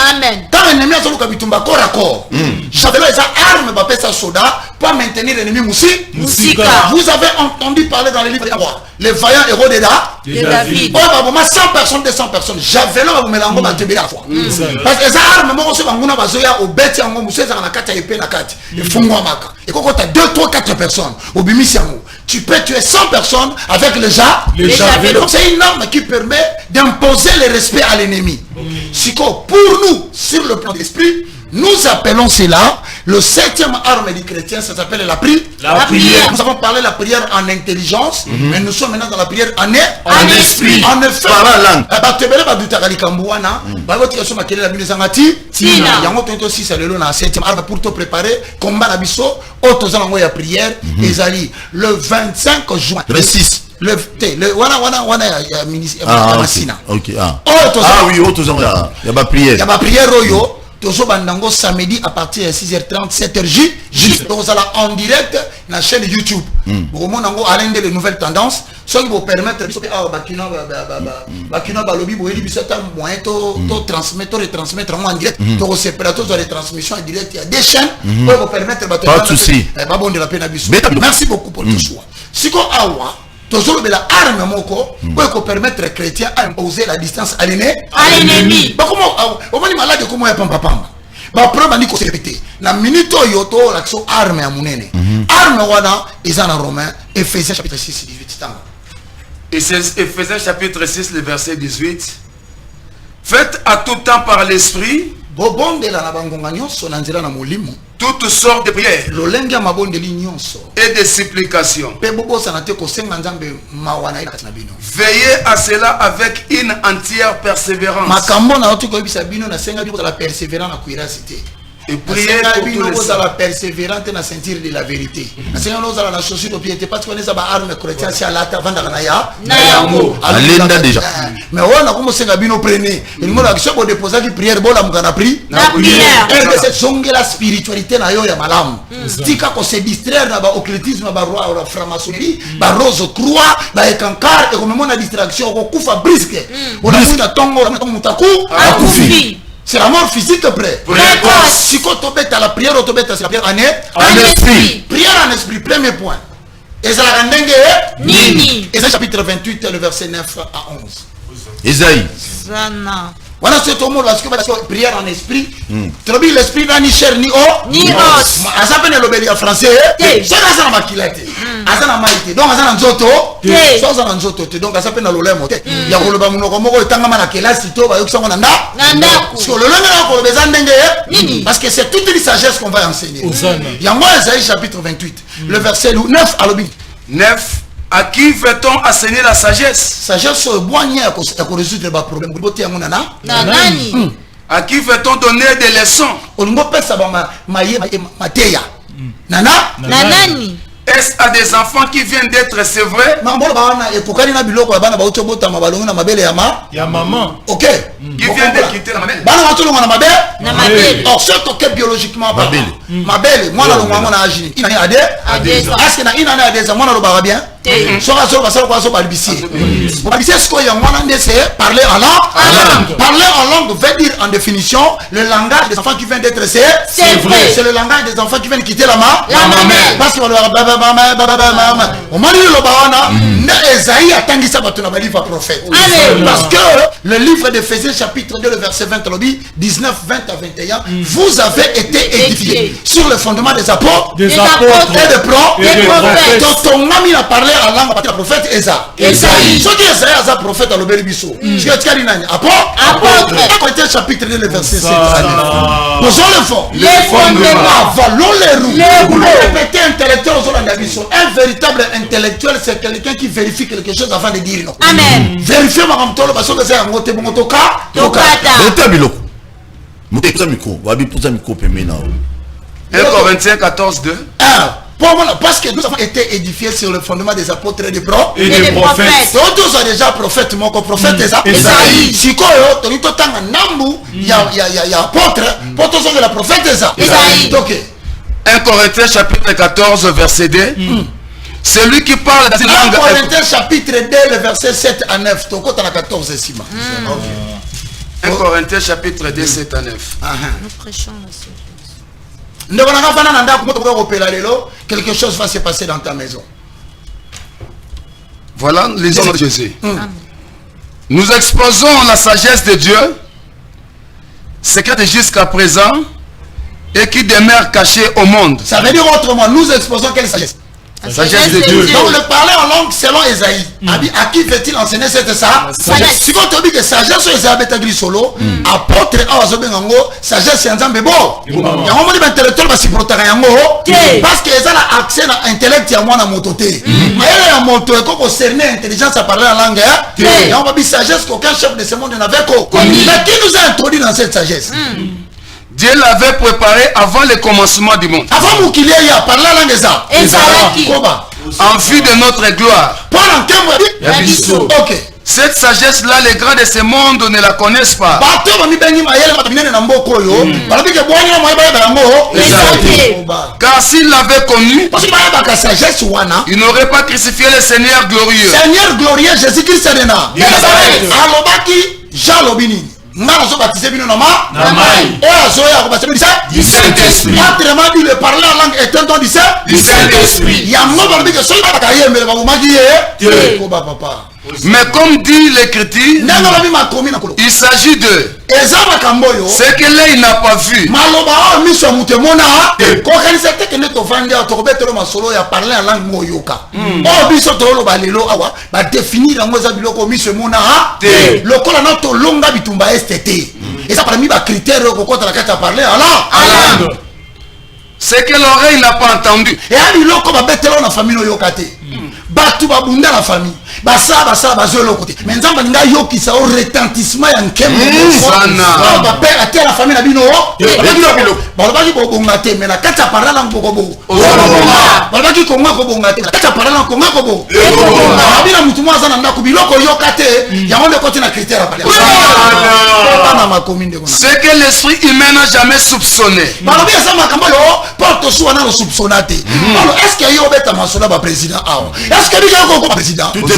Amen. Quand l'ennemi a son kabitumba corps à corps, javelot est arme pour sa soda pour maintenir l'ennemi Moussika. Vous avez entendu parler dans les livres des rois, les vaillants héros de David. Oh, bah, 100 personnes, 200 personnes. Javelot vous mélange à la fois. Parce que ça arme, moi aussi, on a besoin au bête, on a besoin de la carte épée, la carte. Et fungwamaka. Et quand tu as 2, 3, 4 personnes, au bimisiamo, tu peux tuer 100 personnes avec le javelot. C'est une arme qui permet d'imposer le respect à l'ennemi. Pour nous, sur le plan de l'esprit, nous appelons cela le 7e arme du chrétien, ça s'appelle la prière. Nous avons parlé de la prière en intelligence, mais nous sommes maintenant dans la prière en esprit. En effet, pour te préparer, combat la biso, la prière, le 25 juin. Le 6. Ok. Oui, il y a ma prière. Il y a ma prière. Bandango samedi à partir de 6h30, 7h juste. Donc ça en direct dans la chaîne YouTube. Pour moi, on a les nouvelles tendances. Ce qui vous permettre de transmettre en direct. Donc c'est plateau de retransmission en direct. Il y a des chaînes pour vous permettre pas de souci. Merci beaucoup pour tout choix. Si vous avez la arme moko pour permettre aux chrétiens à imposer la distance à l'ennemi. Comment on va malade comment pamba pamba. Ba problème ni ko répéter. Na minute yoto l'action arme à munene. Arme wana ezana romain Éphésiens chapitre 6 18 temps. Et c'est Éphésiens chapitre 6 le verset 18. Faites à tout temps par l'esprit toutes sortes de prières et de supplications. Veillez à cela avec une entière persévérance. Et priez pour tous les saints. La persévérance dans la ceinture de la vérité. La chaussure de piété parce qu'on est à arme chrétienne c'est à la tavanda kanaya. Alenda déjà. Mais on a commencé à bino prendre. Il m'a dit que déposer qui prière bon la mukana pri. La prière. Et cette songe la spiritualité na yo ya malamu. Tika ko se distraire na ba occultisme ba roi la franc-maçonnerie, ba rose croix, ba ekankar et comme on a distraction ko kufa brisque. On a muta tongo na mutaku akufi. C'est la mort physique près. Si tu as la prière, tu as la prière en esprit. Prière en esprit, premier point. Et ça la chapitre 28, le verset 9 à 11. Isaïe. Voilà ce mot parce que prière en esprit. Trobi l'esprit n'a ni chair ni eau ni os. Azapene l'obéli en français. C'est ça la makilate. Azana maïté. Donc azana nzoto. Ça azana nzoto. Donc azapene l'olemo. Il y a le bamuno comme ko tanga mana kelasi to ba yokisa nanda. Nanda. Sur le lendemain ko bezan ndenge. Parce que c'est toute une sagesse qu'on va enseigner. Il y a moi Isaïe chapitre 28, le verset 9 à l'obéli. 9. À qui veut-on enseigner la sagesse? Sagesse à résoudre les problèmes. À qui veut-on donner des leçons? Est-ce à des enfants qui viennent d'être sevrés? Ok. Qui viennent de quitter la mamelle? Or, ce que biologiquement, ma belle, moi, on a agi. Il y a des. Est-ce qu'il y a des amants, on a bien? Parler en langue. Parler en langue veut dire en définition le langage des enfants qui viennent d'être sevrés. C'est le langage des enfants qui viennent quitter la mamelle. Parce que parce que le livre d'Éphésiens chapitre 2, le verset 20, 19, 20 à 21, vous avez été édifiés sur le fondement des apôtres, et des prophètes. Donc ton ami a parlé à langue à partir du prophète Esaïe. Ce qui est Esaïe, c'est prophète à l'obélibisso. Ce qui est apôtre. Corinthiens chapitre 2, le verset 7 à 9. Nous avons le fond. Les fondements. Avalons les roues. Répétez intellectuel aux autres. Un véritable intellectuel, c'est quelqu'un qui vérifie quelque chose avant de dire non. Amen. Vérifiez ma ramtolo parce que c'est un mot toka. Beta biloko. Mutekuza miko. Wabi puza miko pemena. 1 Corinthiens 14, 2. Parce que nous avons été édifiés sur le fondement des apôtres et des prophètes. Donc tous sont déjà prophètes, mon prophète Esaïe. Si quoi, tu as un nambu, il y a apôtre, pour tous sont la prophète Esaïe. 1 Corinthiens chapitre 14, verset 2. Celui qui parle dans une langue. 1 Corinthiens chapitre 2, le verset 7 à 9. Tu as 14 ici. 1 Corinthiens chapitre 2, 7 à 9. Nous prêchons la seule. Quelque chose va se passer dans ta maison. Voilà les hommes de Jésus. Nous exposons la sagesse de Dieu, secrète jusqu'à présent, et qui demeure cachée au monde. Ça veut dire autrement, nous exposons quelle sagesse? La sagesse de Dieu. Donc le parler en langue selon Esaïe. À qui fait-il enseigner cette sagesse? Si vous te que sagesse Esaïe solo, apôtre Awazobengango, sagesse c'est un bon. Il y a un moment intellectuel qui se parce que ça a accès à l'intellect à moi dans mon côté. Mais il y a un moto et qu'on cerner intelligence à parler en langue. Il y a une sagesse qu'aucun chef de ce monde n'avait connu. Mais qui nous a introduit dans cette sagesse? Dieu l'avait préparé avant le commencement du monde. Avant vous qu'il y ait parlé la langue ça. En vue de notre gloire. Ok. Cette sagesse-là, les grands de ce monde ne la connaissent pas. Car s'ils l'avaient connu, ils n'auraient pas crucifié le Seigneur glorieux. Seigneur glorieux, Jésus-Christ est là. Autrement dit, le parler en langue est un don du Saint-Esprit. Il y a un moment qui mais comme dit l'Écriture, il s'agit de ce que l'œil n'a pas vu. Ce que l'oreille n'a pas entendu. Batu babunda la famille basa bazolo côté mais nzamba nga yoki sa au retentissement ya nkembo sana ba père atia la famille na bino balobaki bobonga te mais na kata parla na bokobo balobaki konga ko bonga te kata parla na konga ko bo abina mutu mwaza na ndako biloko yoka te ya onde côté na critère ba na makominde kona ce que l'esprit humain n'a jamais soupçonné balobi ça makambo yo porte sous na soupçonate alors est-ce que yo beta masola ba président awa est-ce que nous avons un président? Tout est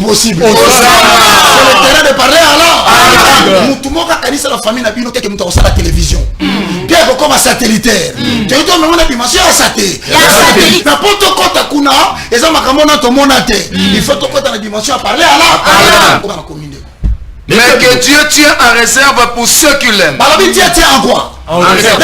possible. Mais que Dieu tient en réserve pour ceux qui l'aiment. Dieu tient en quoi? En réserve.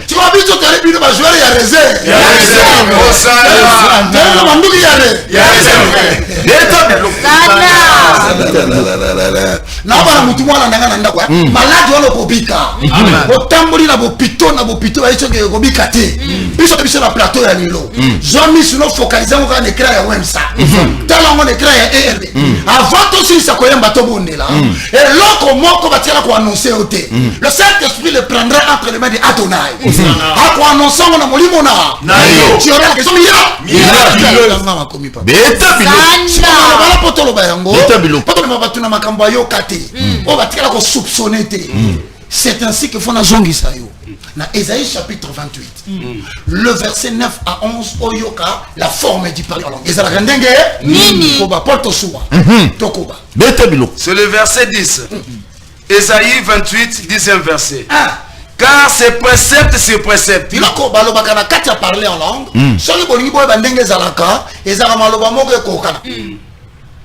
Tu vas vite te réunir ma joueur ya réserve. Ya réserve. Na bana mutu mwana ndanga na ndako. Maladi wana kobika. Otamboli na bopito ba iso ke kobika te. Biso na plateau ya lilo. Zomi sino focaliser mo ka écran ya Wemsa. Tala mo écran ya ERD. Avant tout si ça koyemba to bondela. Et loko moko batira ko annoncer oté. Le Saint-Esprit le prendra entre les mains de Adonai. A quoi annoncer na molimo na. Tu auras la question miracle. Beta bala potolo bayango. Potolo mabatuna makambo yo kate. O batikala ko soupçonner te. C'est ainsi que Fona Zongisayo. Dans Ésaïe chapitre 28, le verset 9 à 11, Oyoka, la forme du parler en langue. C'est le verset 10. Ésaïe 28, 10e verset. Car c'est précepte sur précepte. Il a parlé en langue.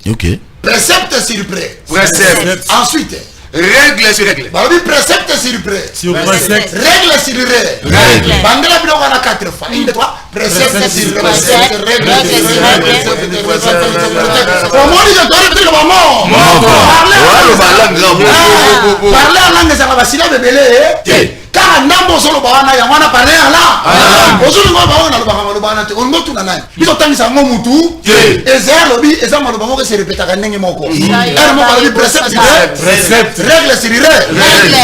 Ok. Précepte sur précepte. Ensuite, règle sur règle. Précepte sur précepte. Sur précepte. Règle sur règle. Bandela bilo wana 4 fois. Une de trois. Précepte sur précepte. Règle sur règle. Au moins il doit dire le moment. Parler en langue ça va basila bebele. Car nambo solo bawana ya wana parler en langue. Ozulu ngo bawana lo bana te. Ongo tuna nani. Biso tangisa ngo mutu. Eza lobi eza maloba ngo se répéta ndenge moko. Mo parler précepte sur précepte. Règle sur règle.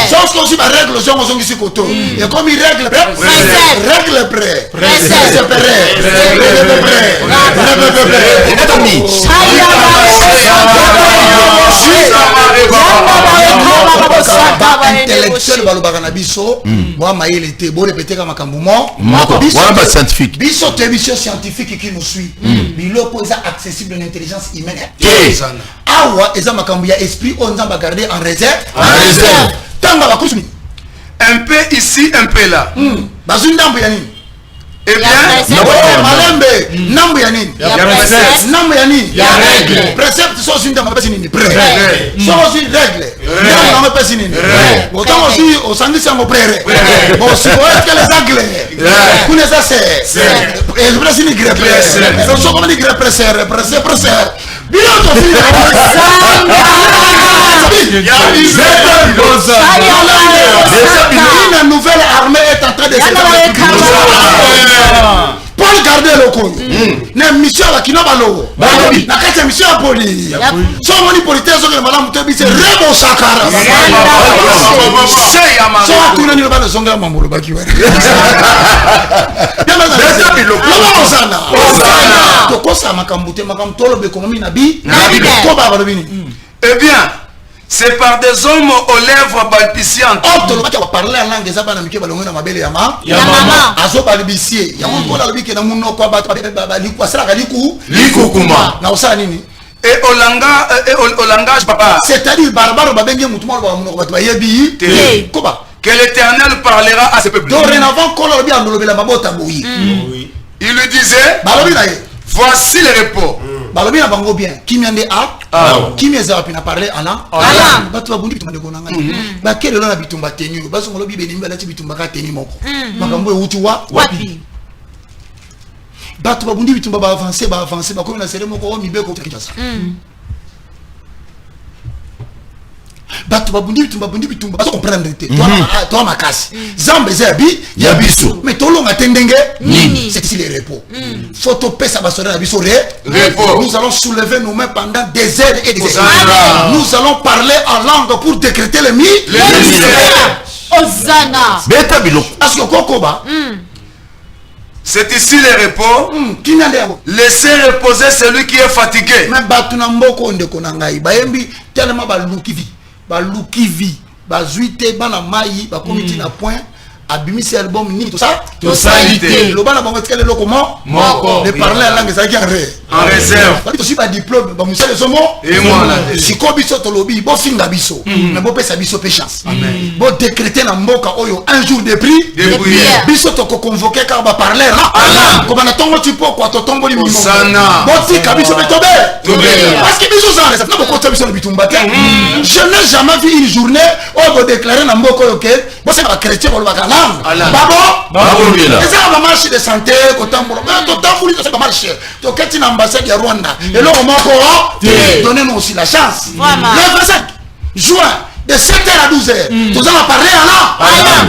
Sauf que aussi ma règle sont aux ici koto. Et comme il règle prêt. Règle prêt. Précepte prêt. Règle prêt. Intellectuel balobaka na biso moi maïle était bon répéter comme makambumo voilà scientifique biso télévision scientifique qui nous suit biloko eza accessible à l'intelligence humaine awa eza makambu ya esprit on nzamba garder en réserve tanga bakusuni un peu ici un peu là bazundambo ya nini eh bien malembe nambo ya nini nambo ya nini ya règle précepte so sinda mapesi nini pré so si règle ya mapesi nini autant aussi au sangisi ngo pré bon si vous êtes que les anglais kuna ça c'est le président gré pré so comme dit gré pré bien une nouvelle armée est en train de se Paul garder le compte. Na mission la kina balo. Na kati mission ya poli. So moni politaire so que madame te bise rebo sakara. So tu na ni balo songa mamuro baki wa. To kosa makambute makamtolo be konomi nabi. Ko ba balo bini. Eh bien, c'est par des hommes aux lèvres balbutiantes. Oh, tu vas parler en langue, ça va nous faire balonner ma belle yama. Yama. Azo balbutier. Yama ko la biki na muno ko ba kwa sala kaliku. Likukuma. Na usala nini? Et au langage papa. C'est-à-dire barbare ba bengi mutu mo ba muno ko ba yebi. Koba. Que l'Éternel parlera à ce peuple. Dorénavant ko la bi andolobela mabota boyi. Il lui disait, voici le repos. Balobi na bango bien. Kimi ande a? Kimi eza pina parler ala? Batu babundi bitumba de konanga. Ba kele na bitumba tenu. Baso ngolobi be nimba lati bitumba ka tenu moko. Makambo euti wapi? Batu babundi bitumba ba avancer ba komi na sere moko o mibeko tikasa. Batu babundi bitumba baso comprendre te. Toi makasi. Zambe zebi ya biso. Mais tolo ngatendenge nini? C'est ici le repos. Photo pesa basora na biso repos. Nous allons soulever nos mains pendant des heures et des heures. Nous allons parler en langue pour décréter le mystère. Hosanna. Beta biloko. Parce que kokoba c'est ici le repos. Laissez reposer celui qui est fatigué. Mais batu na mboko ndeko na ngai bayembi tellement balukivi bazuite bana mai bakomiti na point abimisi album ni tout ça totalité le bana bango tikele loko moko de parler la langue ça qui en réserve parce que aussi ba diplôme ba musale somo et moi là siko biso tolobi bo finga biso mais bo pesa biso pe chance amen bo décréter na mboka oyo un jour de prière biso to ko convoquer car ba parler là ko bana tongo tipo kwa to tongo li mimo bo tika biso be tobe parce que biso ça ça na ko to biso bitumba te je n'ai jamais vu une journée où bo déclarer na mboka oyo ke bo c'est ba chrétien bo ba Babo bien. C'est ça la marche de santé kotambola. Mais totambouli ça marche. To keti na ambassade ya Rwanda. Et là on m'a donné nous aussi la chance. Le 27 juin de 7h à 12h. Nous allons parler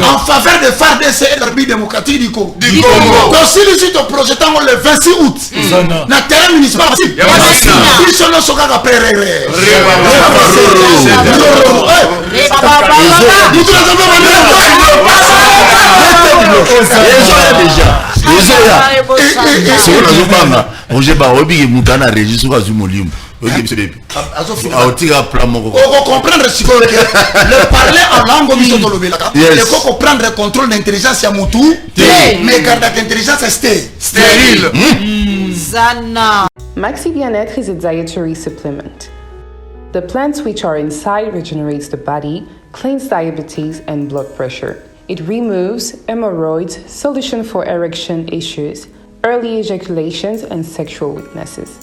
en faveur des FARDC et de la République démocratique du Congo. Donc si nous sommes projetant le 26 août dans le terrain municipal, ils sont là sur la prairie. déjà Roger Barobi et Moutana Régis sur Azumolium. comprendre ce que le parler en langue il faut comprendre le contrôle d'intelligence à Moutou mais garde l'intelligence est stérile. Zana. Maxi Bien-être is a dietary supplement. The plants which are inside regenerates the body, cleans diabetes and blood pressure. It removes hemorrhoids, solution for erection issues, early ejaculations and sexual weaknesses.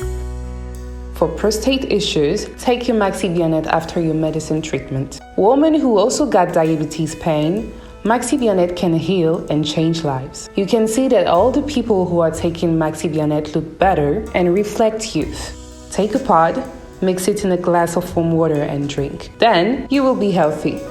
For prostate issues, take your Maxi Bien-être after your medicine treatment. Women who also got diabetes pain, Maxi Bien-être can heal and change lives. You can see that all the people who are taking Maxi Bien-être look better and reflect youth. Take a pod, mix it in a glass of warm water and drink. Then you will be healthy.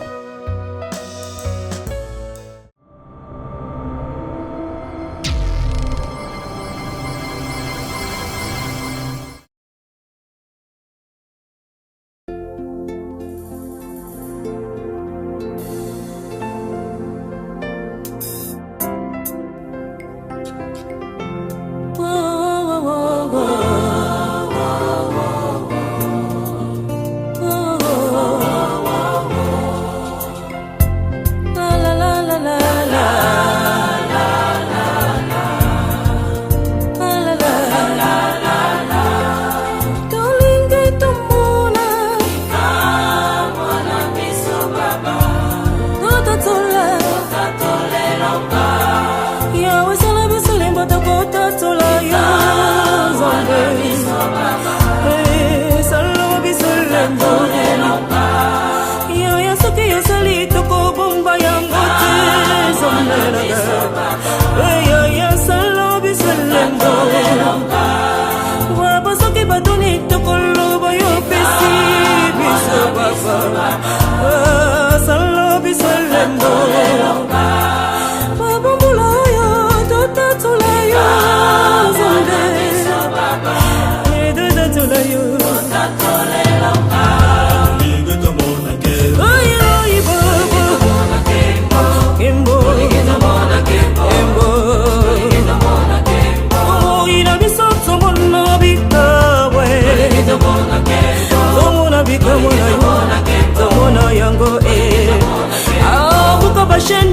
Tomona yango buka bashende